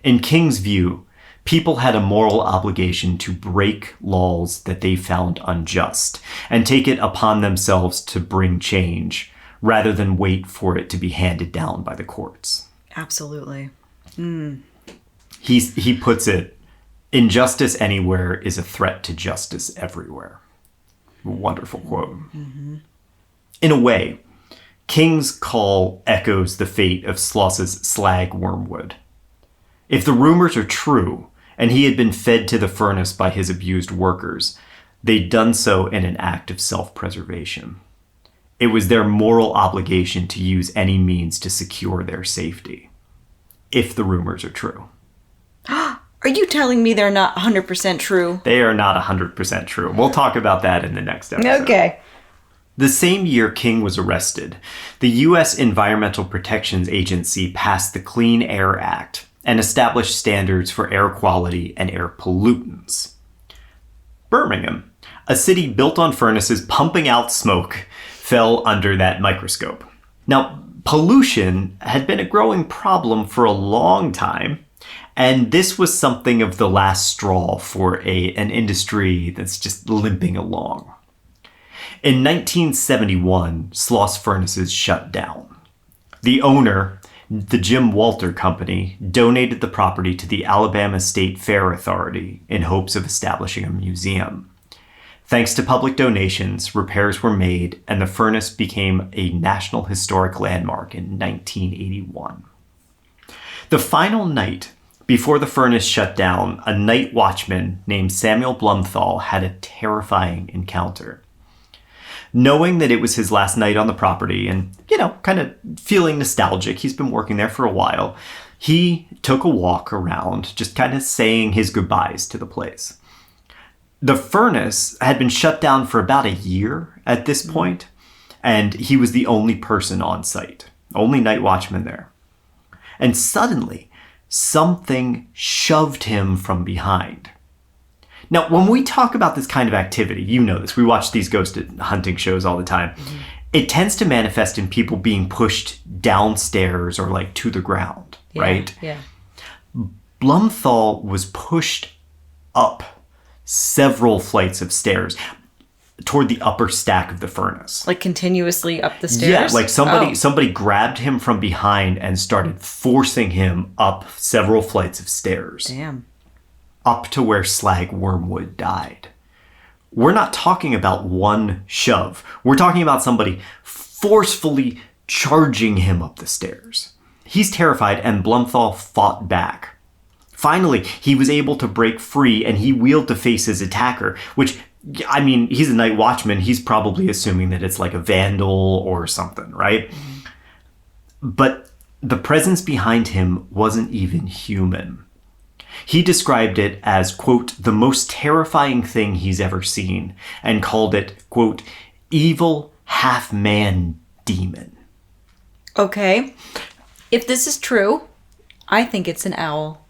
In King's view, people had a moral obligation to break laws that they found unjust and take it upon themselves to bring change rather than wait for it to be handed down by the courts. Absolutely. He puts it, injustice anywhere is a threat to justice everywhere. Wonderful quote. In a way, King's call echoes the fate of Sloss's slag wormwood. If the rumors are true, and he had been fed to the furnace by his abused workers, they'd done so in an act of self-preservation. It was their moral obligation to use any means to secure their safety, if the rumors are true. Are you telling me they're not 100% true? They are not 100% true. We'll talk about that in the next episode. Okay. The same year King was arrested, the U.S. Environmental Protection Agency passed the Clean Air Act and established standards for air quality and air pollutants. Birmingham, a city built on furnaces pumping out smoke, fell under that microscope. Now, pollution had been a growing problem for a long time, and this was something of the last straw for an industry that's just limping along. In 1971, Sloss Furnaces shut down. The owner, the Jim Walter Company, donated the property to the Alabama State Fair Authority in hopes of establishing a museum. Thanks to public donations, repairs were made, and the furnace became a National Historic Landmark in 1981. The final night before the furnace shut down, a night watchman named Samuel Blumthal had a terrifying encounter. Knowing that it was his last night on the property and, kind of feeling nostalgic, he's been working there for a while, he took a walk around, just kind of saying his goodbyes to the place. The furnace had been shut down for about a year at this point, and he was the only person on site, only night watchman there. And suddenly, something shoved him from behind. Now, when we talk about this kind of activity, you know this, we watch these ghost hunting shows all the time. Mm-hmm. It tends to manifest in people being pushed downstairs or to the ground, right? Yeah. Blumthal was pushed up several flights of stairs toward the upper stack of the furnace. Continuously up the stairs? Yeah, somebody grabbed him from behind and started forcing him up several flights of stairs. Damn. Up to where Slag Wormwood died. We're not talking about one shove. We're talking about somebody forcefully charging him up the stairs. He's terrified, and Blumthal fought back. Finally, he was able to break free, and he wheeled to face his attacker, which, he's a night watchman. He's probably assuming that it's like a vandal or something, right? Mm-hmm. But the presence behind him wasn't even human. He described it as, quote, the most terrifying thing he's ever seen, and called it, quote, evil half-man demon. Okay. If this is true, I think it's an owl.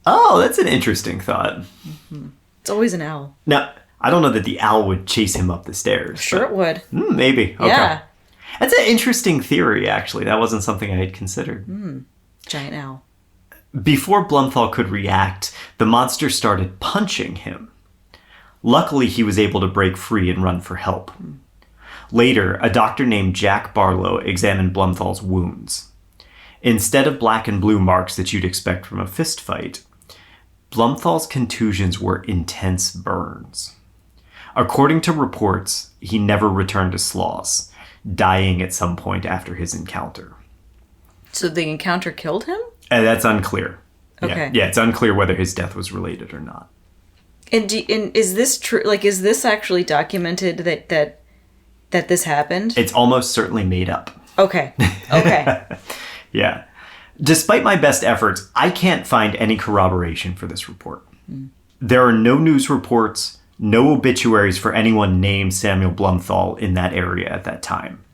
Oh, that's an interesting thought. Mm-hmm. It's always an owl. Now, I don't know that the owl would chase him up the stairs. Sure it would. Maybe. Okay. Yeah. That's an interesting theory, actually. That wasn't something I had considered. Giant owl. Before Blumthal could react, the monster started punching him. Luckily, he was able to break free and run for help. Later, a doctor named Jack Barlow examined Blumthal's wounds. Instead of black and blue marks that you'd expect from a fist fight, Blumthal's contusions were intense burns. According to reports, he never returned to Sloss, dying at some point after his encounter. So the encounter killed him? That's unclear. Okay. Yeah, it's unclear whether his death was related or not. And is this true? Like, is this actually documented that this happened? It's almost certainly made up. Okay. Okay. Yeah. Despite my best efforts, I can't find any corroboration for this report. There are no news reports, no obituaries for anyone named Samuel Blumthal in that area at that time.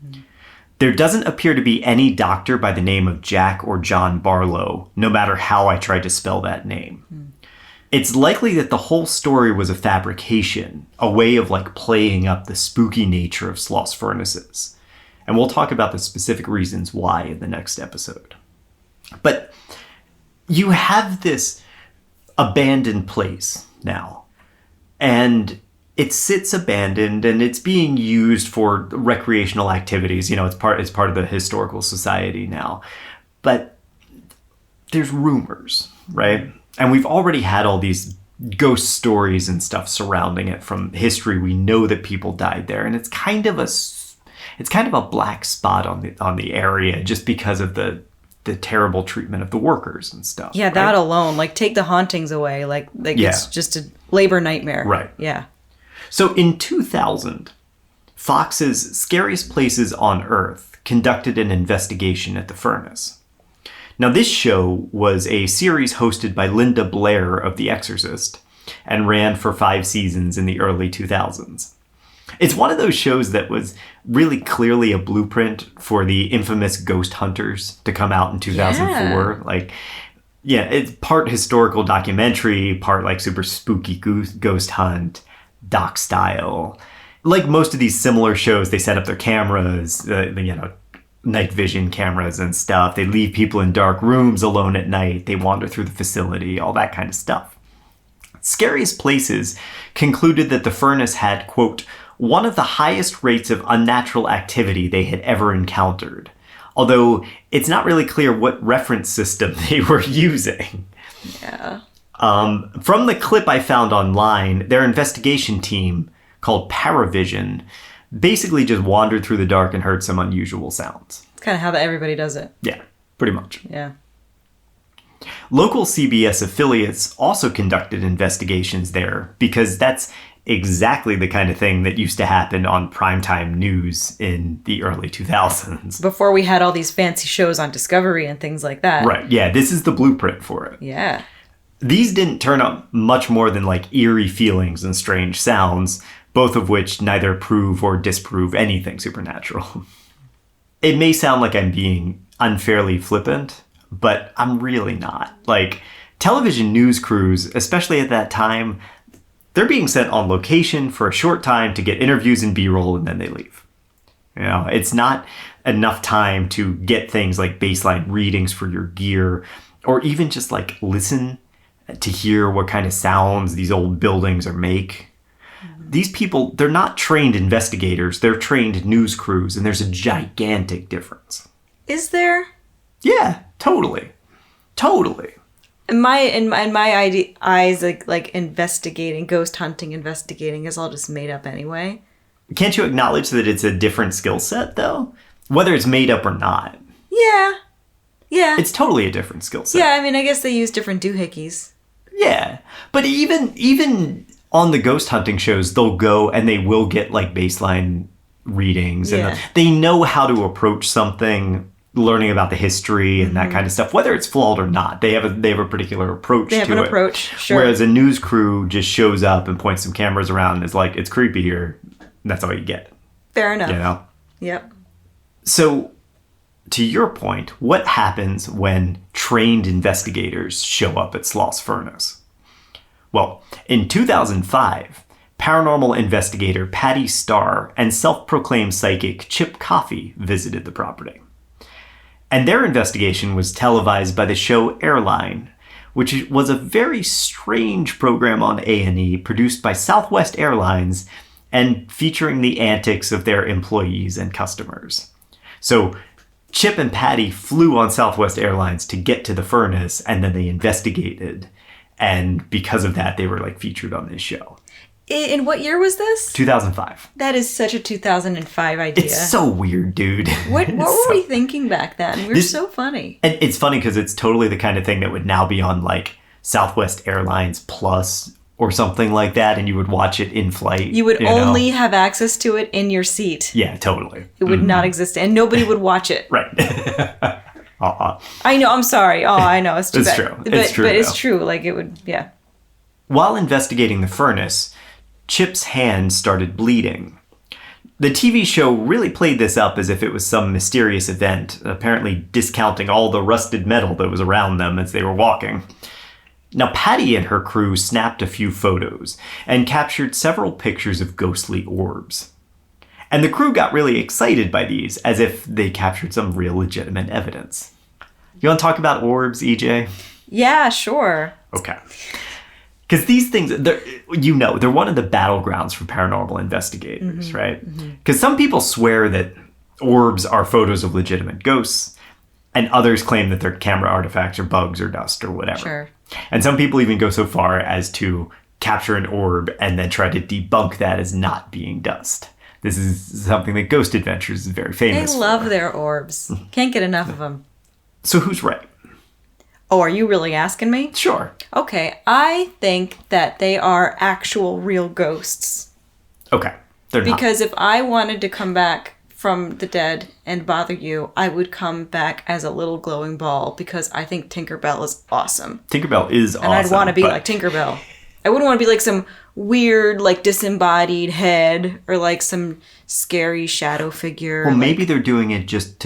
There doesn't appear to be any doctor by the name of Jack or John Barlow, no matter how I tried to spell that name. It's likely that the whole story was a fabrication, a way of like playing up the spooky nature of Sloss Furnaces. And we'll talk about the specific reasons why in the next episode. But you have this abandoned place now, and it sits abandoned, and it's being used for recreational activities. You know, it's part of the historical society now. But there's rumors, right? And we've already had all these ghost stories and stuff surrounding it from history. We know that people died there, and it's kind of a black spot on the area just because of the terrible treatment of the workers and stuff. Yeah, that alone, like, take the hauntings away. Like it's just a labor nightmare. Right. Yeah. So in 2000, Fox's Scariest Places on Earth conducted an investigation at the furnace. Now, this show was a series hosted by Linda Blair of The Exorcist and ran for 5 seasons in the early 2000s. It's one of those shows that was really clearly a blueprint for the infamous Ghost Hunters to come out in 2004. Yeah. It's part historical documentary, part like super spooky ghost hunt, doc style. Like most of these similar shows, they set up their cameras, night vision cameras and stuff. They leave people in dark rooms alone at night. They wander through the facility, all that kind of stuff. Scariest Places concluded that the furnace had, quote, one of the highest rates of unnatural activity they had ever encountered, although it's not really clear what reference system they were using. Yeah. From the clip I found online, their investigation team, called Paravision, basically just wandered through the dark and heard some unusual sounds. It's kind of how everybody does it. Yeah, pretty much. Yeah. Local CBS affiliates also conducted investigations there because that's exactly the kind of thing that used to happen on primetime news in the early 2000s. Before we had all these fancy shows on Discovery and things like that. Right, yeah, this is the blueprint for it. Yeah. These didn't turn up much more than like eerie feelings and strange sounds, both of which neither prove or disprove anything supernatural. It may sound like I'm being unfairly flippant, but I'm really not. Like, television news crews, especially at that time, they're being sent on location for a short time to get interviews and B-roll, and then they leave. You know, it's not enough time to get things like baseline readings for your gear, or even just like listen to hear what kind of sounds these old buildings are make. These people, they're not trained investigators, they're trained news crews, and there's a gigantic difference. Is there? Yeah, totally. Totally. In my eyes, like investigating, ghost hunting, investigating is all just made up anyway. Can't you acknowledge that it's a different skill set, though? Whether it's made up or not. Yeah. Yeah. It's totally a different skill set. Yeah, I mean, I guess they use different doohickeys. Yeah. But even on the ghost hunting shows, they'll go and they will get like baseline readings. Yeah. And they know how to approach something learning about the history and that kind of stuff, whether it's flawed or not. They have a particular approach to it. They have an approach, sure. Whereas a news crew just shows up and points some cameras around and is like, it's creepy here. And that's all you get. Fair enough. You know? Yep. So, to your point, what happens when trained investigators show up at Sloss Furnace? Well, in 2005, paranormal investigator Patty Starr and self-proclaimed psychic Chip Coffey visited the property. And their investigation was televised by the show Airline, which was a very strange program on A&E produced by Southwest Airlines and featuring the antics of their employees and customers. So Chip and Patty flew on Southwest Airlines to get to the furnace, and then they investigated. And because of that, they were like featured on this show. In what year was this? 2005. That is such a 2005 idea. It's so weird, dude. What were we thinking back then? We were so funny. And it's funny because it's totally the kind of thing that would now be on like Southwest Airlines Plus or something like that, and you would watch it in flight. You would only have access to it in your seat. Yeah, totally. It would not exist, and nobody would watch it. Right. I know, I'm sorry. Oh, I know, it's too bad. True. But it's true. But it's true, like it would, yeah. While investigating the furnace, Chip's hand started bleeding. The TV show really played this up as if it was some mysterious event, apparently discounting all the rusted metal that was around them as they were walking. Now, Patty and her crew snapped a few photos and captured several pictures of ghostly orbs. And the crew got really excited by these, as if they captured some real legitimate evidence. You want to talk about orbs, EJ? Yeah, sure. Okay. Because these things, they're one of the battlegrounds for paranormal investigators, right? Because some people swear that orbs are photos of legitimate ghosts, and others claim that they're camera artifacts or bugs or dust or whatever. Sure. And some people even go so far as to capture an orb and then try to debunk that as not being dust. This is something that Ghost Adventures is very famous for. They love their orbs. Can't get enough of them. So who's right? Oh, are you really asking me? Sure. Okay, I think that they are actual real ghosts. Okay, they're not. Because if I wanted to come back from the dead and bother you, I would come back as a little glowing ball because I think Tinkerbell is awesome. Tinkerbell is awesome. And I'd want to be like Tinkerbell. I wouldn't want to be like some weird, like, disembodied head or like some scary shadow figure. Well, maybe they're doing it just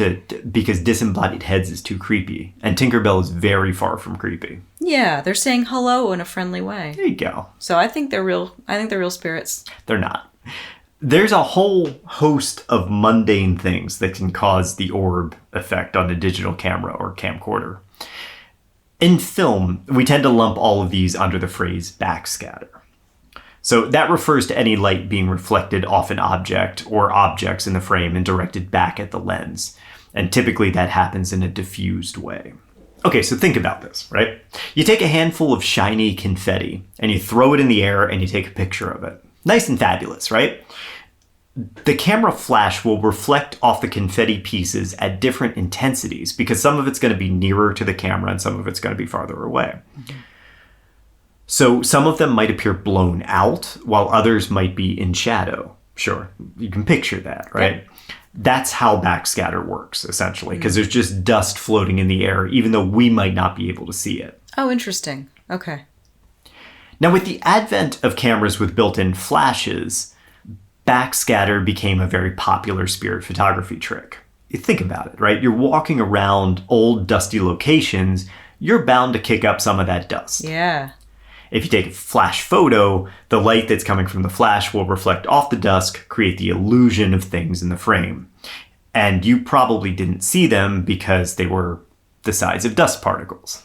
because disembodied heads is too creepy. And Tinkerbell is very far from creepy. Yeah, they're saying hello in a friendly way. There you go. So I think they're real. I think they're real spirits. They're not. There's a whole host of mundane things that can cause the orb effect on a digital camera or camcorder. In film, we tend to lump all of these under the phrase backscatter. So that refers to any light being reflected off an object or objects in the frame and directed back at the lens. And typically that happens in a diffused way. Okay, so think about this, right? You take a handful of shiny confetti and you throw it in the air and you take a picture of it. Nice and fabulous, right? The camera flash will reflect off the confetti pieces at different intensities because some of it's going to be nearer to the camera and some of it's going to be farther away. Mm-hmm. So some of them might appear blown out while others might be in shadow. Sure, you can picture that, right? Yep. That's how backscatter works, essentially, because there's just dust floating in the air, even though we might not be able to see it. Oh, interesting. Okay. Now, with the advent of cameras with built-in flashes, backscatter became a very popular spirit photography trick. You think about it, right? You're walking around old, dusty locations, you're bound to kick up some of that dust. Yeah. If you take a flash photo, the light that's coming from the flash will reflect off the dust, create the illusion of things in the frame. And you probably didn't see them because they were the size of dust particles.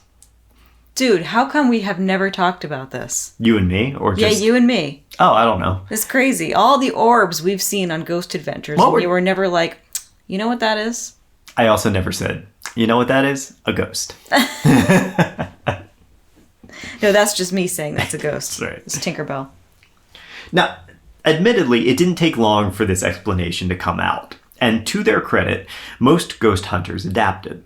Dude, how come we have never talked about this? You and me? Or just... Yeah, you and me. Oh, I don't know. It's crazy. All the orbs we've seen on Ghost Adventures, and you were never like, you know what that is? I also never said, you know what that is? A ghost. No, that's just me saying that's a ghost. Right. It's Tinkerbell. Now, admittedly, it didn't take long for this explanation to come out. And to their credit, most ghost hunters adapted.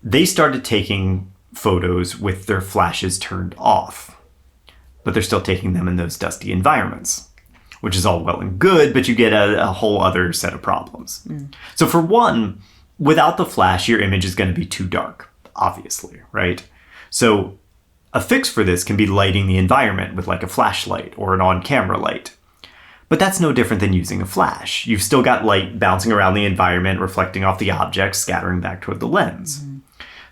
They started taking photos with their flashes turned off. But they're still taking them in those dusty environments, which is all well and good, but you get a whole other set of problems. So for one, without the flash, your image is going to be too dark, obviously, right? So a fix for this can be lighting the environment with like a flashlight or an on-camera light. But that's no different than using a flash. You've still got light bouncing around the environment, reflecting off the objects, scattering back toward the lens. Mm-hmm.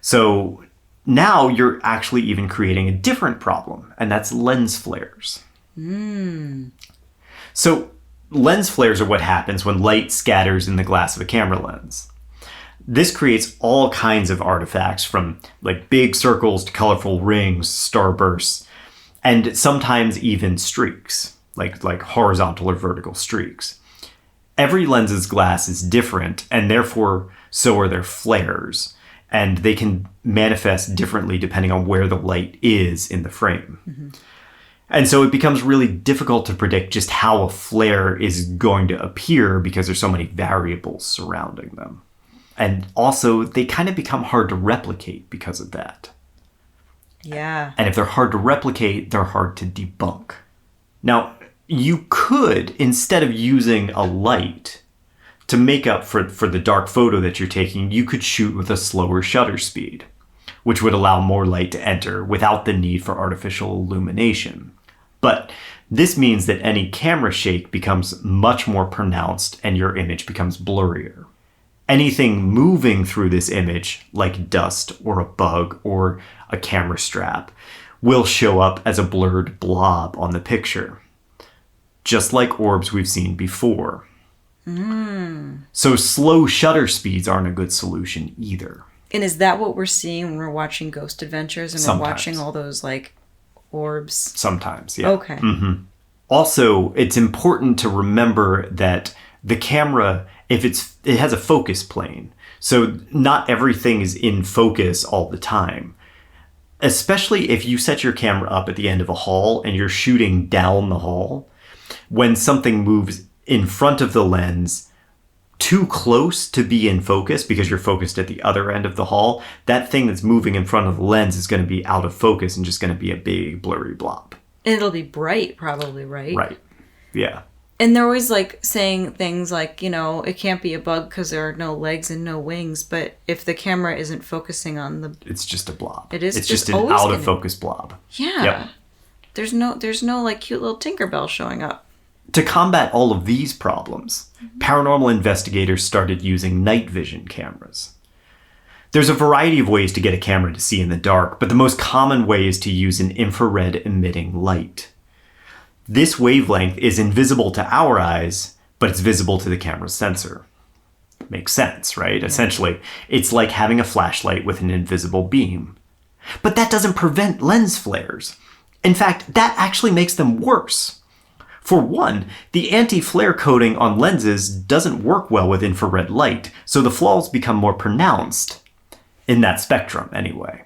So now you're actually even creating a different problem, and that's lens flares. So lens flares are what happens when light scatters in the glass of a camera lens. This creates all kinds of artifacts, from like big circles to colorful rings, starbursts, and sometimes even streaks, like horizontal or vertical streaks. Every lens's glass is different, and therefore so are their flares, and they can manifest differently depending on where the light is in the frame. Mm-hmm. And so it becomes really difficult to predict just how a flare is going to appear because there's so many variables surrounding them. And also, they kind of become hard to replicate because of that. Yeah. And if they're hard to replicate, they're hard to debunk. Now, you could, instead of using a light to make up for the dark photo that you're taking, you could shoot with a slower shutter speed, which would allow more light to enter without the need for artificial illumination. But this means that any camera shake becomes much more pronounced and your image becomes blurrier. Anything moving through this image, like dust or a bug or a camera strap, will show up as a blurred blob on the picture, just like orbs we've seen before. So slow shutter speeds aren't a good solution either. And is that what we're seeing when we're watching Ghost Adventures and Sometimes. We're watching all those like orbs? Sometimes, yeah. Okay. Mm-hmm. Also, it's important to remember that the camera, it has a focus plane, so not everything is in focus all the time. Especially if you set your camera up at the end of a hall and you're shooting down the hall, when something moves in front of the lens too close to be in focus because you're focused at the other end of the hall, that thing that's moving in front of the lens is going to be out of focus and just going to be a big blurry blob. And it'll be bright, probably, right? Right. Yeah. And they're always like saying things like, you know, it can't be a bug because there are no legs and no wings. But if the camera isn't focusing on the... It's just a blob. It is. It's just an out of focus blob. Yeah. Yep. There's no like cute little Tinkerbell showing up. To combat all of these problems, paranormal investigators started using night vision cameras. There's a variety of ways to get a camera to see in the dark, but the most common way is to use an infrared emitting light. This wavelength is invisible to our eyes, but it's visible to the camera's sensor. Makes sense, right? Yeah. Essentially, it's like having a flashlight with an invisible beam. But that doesn't prevent lens flares. In fact, that actually makes them worse. For one, the anti-flare coating on lenses doesn't work well with infrared light, so the flaws become more pronounced. In that spectrum, anyway.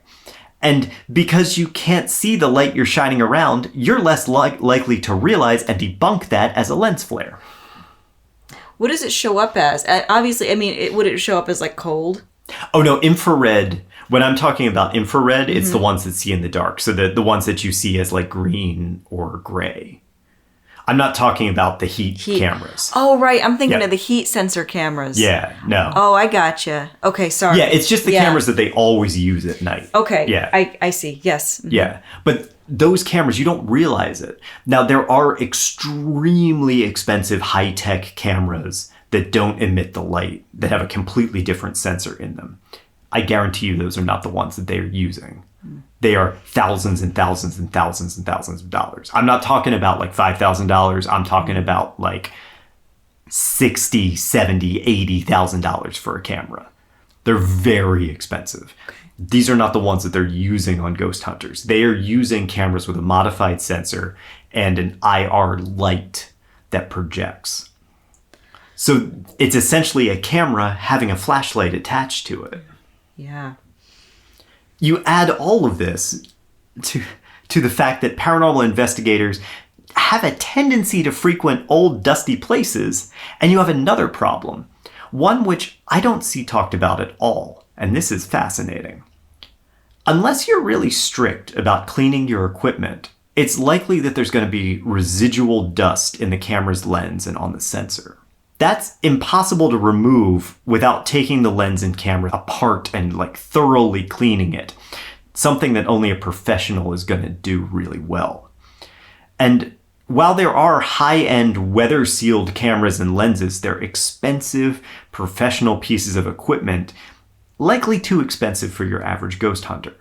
And because you can't see the light you're shining around, you're less likely to realize and debunk that as a lens flare. What does it show up as? Obviously, I mean, would it show up as like cold? Oh no, infrared. When I'm talking about infrared, it's the ones that see in the dark. So the ones that you see as like green or gray. I'm not talking about the heat cameras. Oh, right. I'm thinking of the heat sensor cameras. Yeah, no. Oh, I gotcha. Okay, sorry. Yeah, it's just the cameras that they always use at night. Okay. Yeah. I see. Yes. Mm-hmm. Yeah. But those cameras, you don't realize it. Now, there are extremely expensive high-tech cameras that don't emit the light, that have a completely different sensor in them. I guarantee you those are not the ones that they are using. They are thousands and thousands and thousands and thousands of dollars. I'm not talking about like $5,000. I'm talking about like $60,000, $70,000, $80,000 for a camera. They're very expensive. Okay. These are not the ones that they're using on ghost hunters. They are using cameras with a modified sensor and an IR light that projects. So it's essentially a camera having a flashlight attached to it. Yeah. You add all of this to the fact that paranormal investigators have a tendency to frequent old, dusty places, and you have another problem, one which I don't see talked about at all, and this is fascinating. Unless you're really strict about cleaning your equipment, it's likely that there's going to be residual dust in the camera's lens and on the sensor. That's impossible to remove without taking the lens and camera apart and like thoroughly cleaning it. Something that only a professional is going to do really well. And while there are high-end weather-sealed cameras and lenses, they're expensive, professional pieces of equipment, likely too expensive for your average ghost hunter.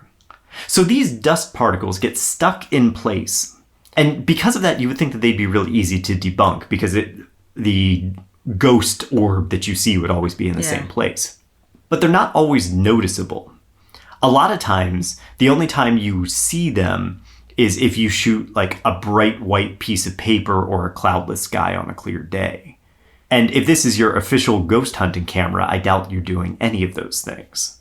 So these dust particles get stuck in place. And because of that, you would think that they'd be really easy to debunk because the ghost orb that you see would always be in the same place. But they're not always noticeable. A lot of times, the only time you see them is if you shoot like a bright white piece of paper or a cloudless sky on a clear day. And if this is your official ghost hunting camera, I doubt you're doing any of those things.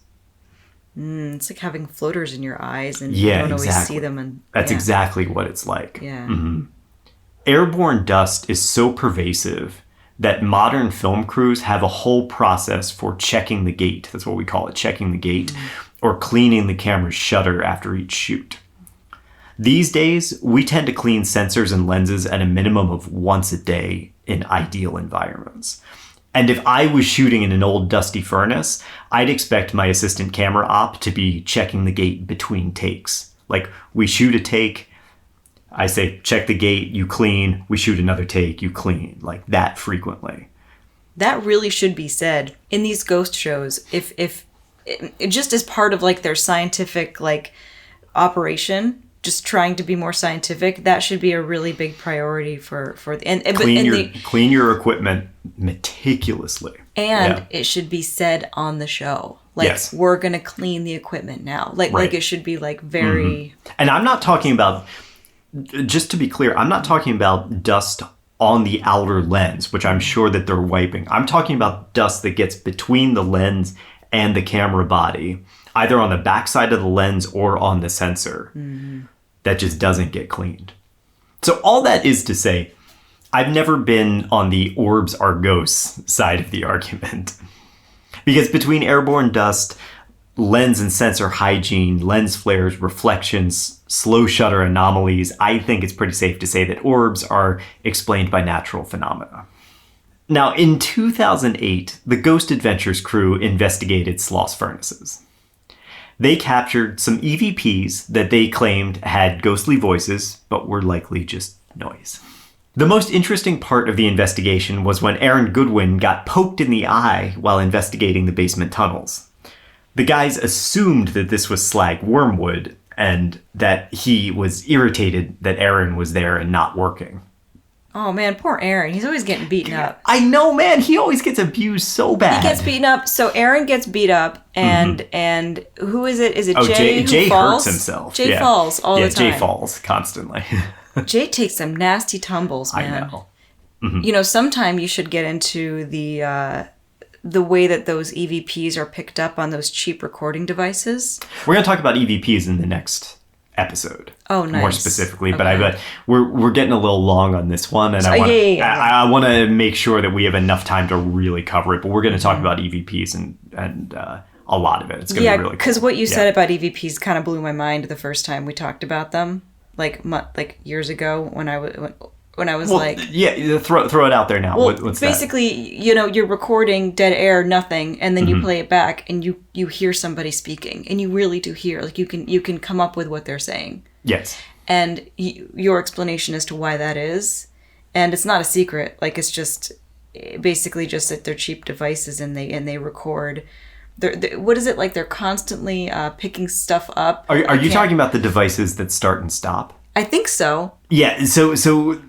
It's like having floaters in your eyes and you don't always see them. And that's exactly what it's like. Yeah. Mm-hmm. Airborne dust is so pervasive that modern film crews have a whole process for checking the gate. That's what we call it, checking the gate, or cleaning the camera's shutter after each shoot. These days, we tend to clean sensors and lenses at a minimum of once a day in ideal environments. And if I was shooting in an old dusty furnace, I'd expect my assistant camera op to be checking the gate between takes. Like, we shoot a take, I say, check the gate, you clean, we shoot another take, you clean, like that frequently. That really should be said in these ghost shows. If it just as part of like their scientific like operation, just trying to be more scientific, that should be a really big priority for clean your equipment meticulously. And it should be said on the show. Like, we're going to clean the equipment now. Like it should be like very... And I'm not talking about, just to be clear, I'm not talking about dust on the outer lens, which I'm sure that they're wiping. I'm talking about dust that gets between the lens and the camera body, either on the backside of the lens or on the sensor, that just doesn't get cleaned. So all that is to say, I've never been on the orbs are ghosts side of the argument. Because between airborne dust, lens and sensor hygiene, lens flares, reflections, slow shutter anomalies, I think it's pretty safe to say that orbs are explained by natural phenomena. Now, in 2008, the Ghost Adventures crew investigated Sloss Furnaces. They captured some EVPs that they claimed had ghostly voices, but were likely just noise. The most interesting part of the investigation was when Aaron Goodwin got poked in the eye while investigating the basement tunnels. The guys assumed that this was slag wormwood and that he was irritated that Aaron was there and not working. Oh man, poor Aaron. He's always getting beaten up. I know, man. He always gets abused so bad. He gets beaten up. So Aaron gets beat up, and who is it? Is it Jay? Jay falls? Hurts himself. Jay falls all the time. Jay falls constantly. Jay takes some nasty tumbles, man. I know. You know, sometime you should get into the way that those EVPs are picked up on those cheap recording devices. We're going to talk about EVPs in the next episode. Oh, nice. More specifically, okay. But we're getting a little long on this one, and I want to make sure that we have enough time to really cover it. But we're going to talk about EVPs and a lot of it. It's going to be really cool. Because what you said about EVPs kind of blew my mind the first time we talked about them, like years ago when I was throw it out there now. Well, what's basically, you know, you're recording dead air, nothing, and then you play it back, and you hear somebody speaking, and you really do hear, like, you can come up with what they're saying. Yes. And your explanation as to why that is, and it's not a secret. Like, it's just basically just that they're cheap devices, and they record. What is it like? They're constantly picking stuff up. Are you talking about the devices that start and stop? I think so. Yeah, so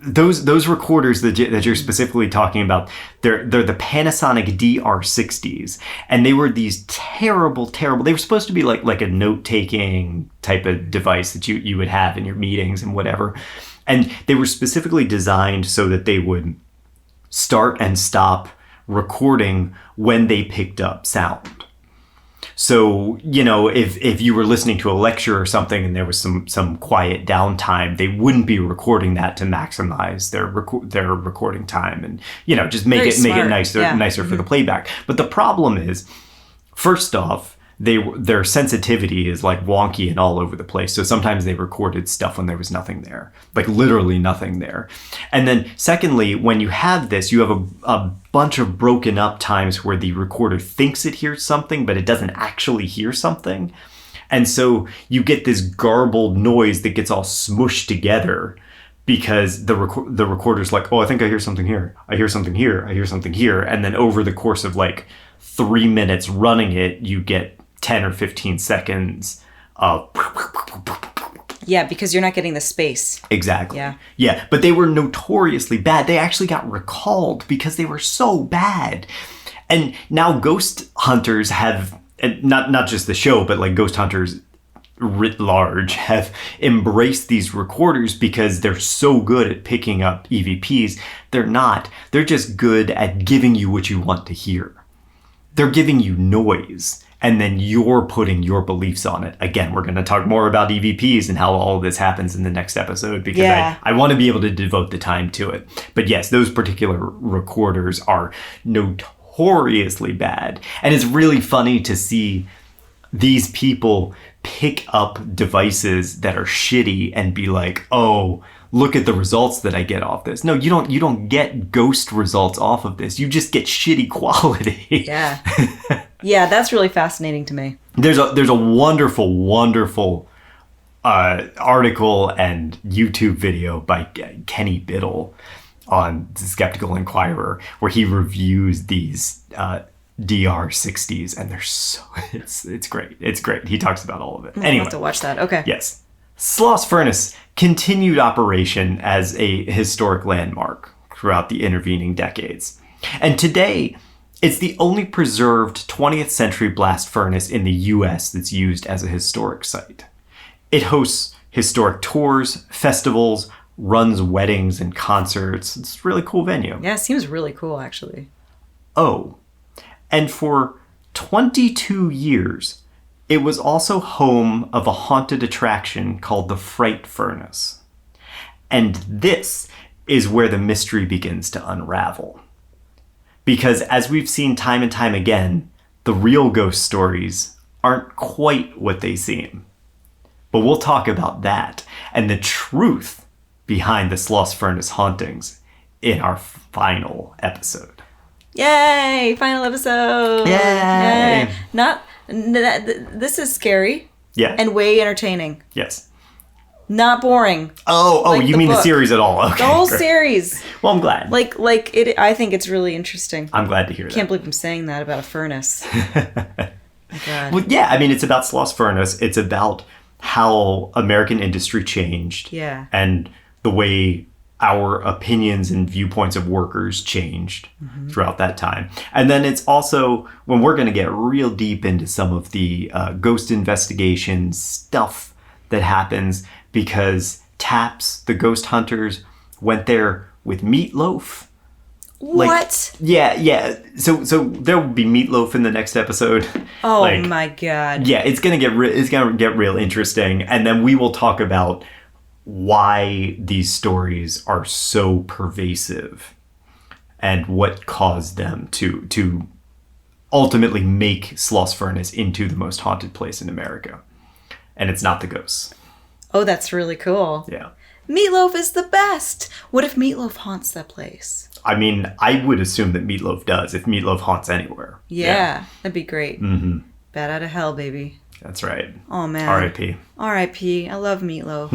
those recorders that you're specifically talking about, they're the Panasonic DR60s, and they were these terrible. They were supposed to be like a note-taking type of device that you would have in your meetings and whatever, and they were specifically designed so that they would start and stop recording when they picked up sound. So, you know, if you were listening to a lecture or something and there was some quiet downtime, they wouldn't be recording that to maximize their recording time and, you know, just make it nicer for the playback. But the problem is, first off, their sensitivity is like wonky and all over the place. So sometimes they recorded stuff when there was nothing there, like literally nothing there. And then secondly, when you have this, you have a bunch of broken up times where the recorder thinks it hears something, but it doesn't actually hear something. And so you get this garbled noise that gets all smushed together because the recorder's like, oh, I think I hear something here. I hear something here. I hear something here. And then over the course of like 3 minutes running it, you get 10 or 15 seconds of... Yeah, because you're not getting the space. Exactly. Yeah. Yeah, but they were notoriously bad. They actually got recalled because they were so bad. And now ghost hunters have... And not just the show, but like ghost hunters writ large have embraced these recorders because they're so good at picking up EVPs. They're not. They're just good at giving you what you want to hear. They're giving you noise, and then you're putting your beliefs on it. Again, we're going to talk more about EVPs and how all of this happens in the next episode because I want to be able to devote the time to it. But yes, those particular recorders are notoriously bad. And it's really funny to see these people pick up devices that are shitty and be like, oh, look at the results that I get off this. No, you don't get ghost results off of this. You just get shitty quality. Yeah. Yeah, that's really fascinating to me. There's a wonderful article and YouTube video by Kenny Biddle on the Skeptical Inquirer where he reviews these DR60s, and they're so it's great. It's great. He talks about all of it. Anyway, I'll have to watch that. Okay. Yes. Sloss Furnace continued operation as a historic landmark throughout the intervening decades. And today, it's the only preserved 20th century blast furnace in the US that's used as a historic site. It hosts historic tours, festivals, runs weddings and concerts. It's a really cool venue. Yeah, it seems really cool, actually. Oh, and for 22 years, it was also home of a haunted attraction called the Fright Furnace. And this is where the mystery begins to unravel. Because as we've seen time and time again, the real ghost stories aren't quite what they seem. But we'll talk about that and the truth behind the Sloss Furnace hauntings in our final episode. Yay! Final episode! Yay! This is scary. Yeah. And way entertaining. Yes. Not boring. Oh, like you mean book. the series at all? Okay, the whole great. series. Well, I'm glad. Like it. I think it's really interesting. I'm glad to hear that. Can't believe I'm saying that about a furnace. My God. Well, yeah. I mean, it's about Sloss Furnace. It's about how American industry changed. Yeah. And the way our opinions and viewpoints of workers changed throughout that time. And then it's also when we're going to get real deep into some of the ghost investigation stuff that happens because Taps, the ghost hunters, went there with Meatloaf. What? Yeah. So there will be Meatloaf in the next episode. Oh my God. Yeah, it's gonna get real interesting, and then we will talk about why these stories are so pervasive and what caused them to ultimately make Sloss Furnace into the most haunted place in America. And it's not the ghosts. Oh, that's really cool. Yeah. Meatloaf is the best. What if Meatloaf haunts that place? I mean, I would assume that Meatloaf does if Meatloaf haunts anywhere. Yeah. That'd be great. Mm-hmm. Bat out of hell, baby. That's right. Oh, man. R.I.P. R.I.P. I love meatloaf.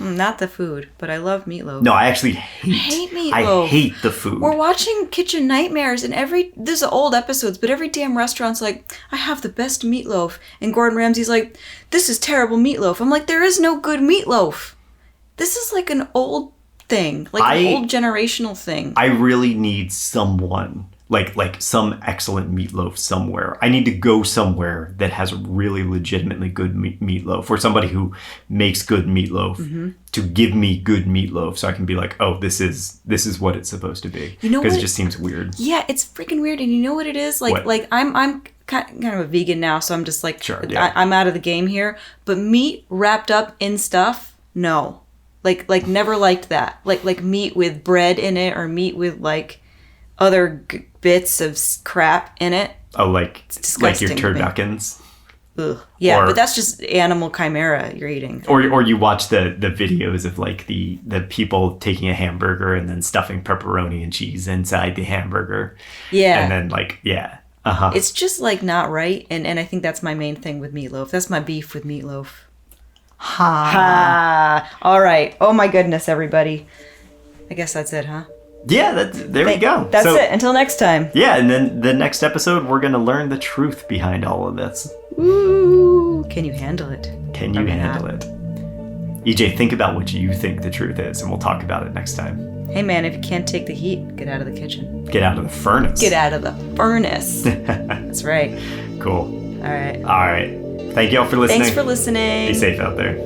Not the food, but I love meatloaf. No, I actually hate meatloaf. I hate the food. We're watching Kitchen Nightmares, and there's old episodes, but every damn restaurant's like, I have the best meatloaf. And Gordon Ramsay's like, this is terrible meatloaf. I'm like, there is no good meatloaf. This is like an old thing, an old generational thing. I really need someone, like some excellent meatloaf somewhere. I need to go somewhere that has really legitimately good meatloaf, or somebody who makes good meatloaf to give me good meatloaf, so I can be like, oh, this is what it's supposed to be. You know, because it just seems weird. Yeah, it's freaking weird. And you know what it is? Like I'm kind of a vegan now, so I'm just like, sure, yeah. I'm out of the game here. But meat wrapped up in stuff, no. Like never liked that. Like meat with bread in it, or meat with like other bits of crap in it. Oh, like it's disgusting your turduckens. Ugh. Yeah, but that's just animal chimera you're eating. Or you watch the videos of like the people taking a hamburger and then stuffing pepperoni and cheese inside the hamburger. Yeah. And then like, yeah. Uh-huh. It's just like not right. And I think that's my main thing with meatloaf. That's my beef with meatloaf. Ha. All right. Oh my goodness, everybody. I guess that's it, huh? Yeah, there we go. That's it. Until next time. Yeah, and then the next episode, we're going to learn the truth behind all of this. Ooh. Can you handle it? Can you handle it? EJ, think about what you think the truth is, and we'll talk about it next time. Hey man, if you can't take the heat, get out of the kitchen. Get out of the furnace. Get out of the furnace. That's right. Cool. All right. All right. Thank you all for listening. Thanks for listening. Be safe out there.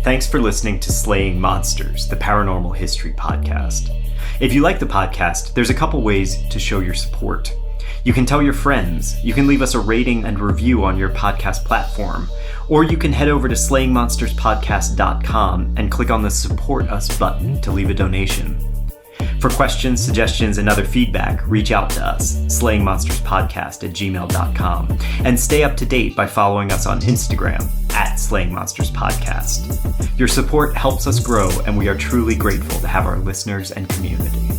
Thanks for listening to Slaying Monsters, the Paranormal History Podcast. If you like the podcast, there's a couple ways to show your support. You can tell your friends, you can leave us a rating and review on your podcast platform, or you can head over to slayingmonsterspodcast.com and click on the Support Us button to leave a donation. For questions, suggestions, and other feedback, reach out to us, slayingmonsterspodcast@gmail.com, and stay up to date by following us on Instagram @slayingmonsterspodcast. Your support helps us grow, and we are truly grateful to have our listeners and community.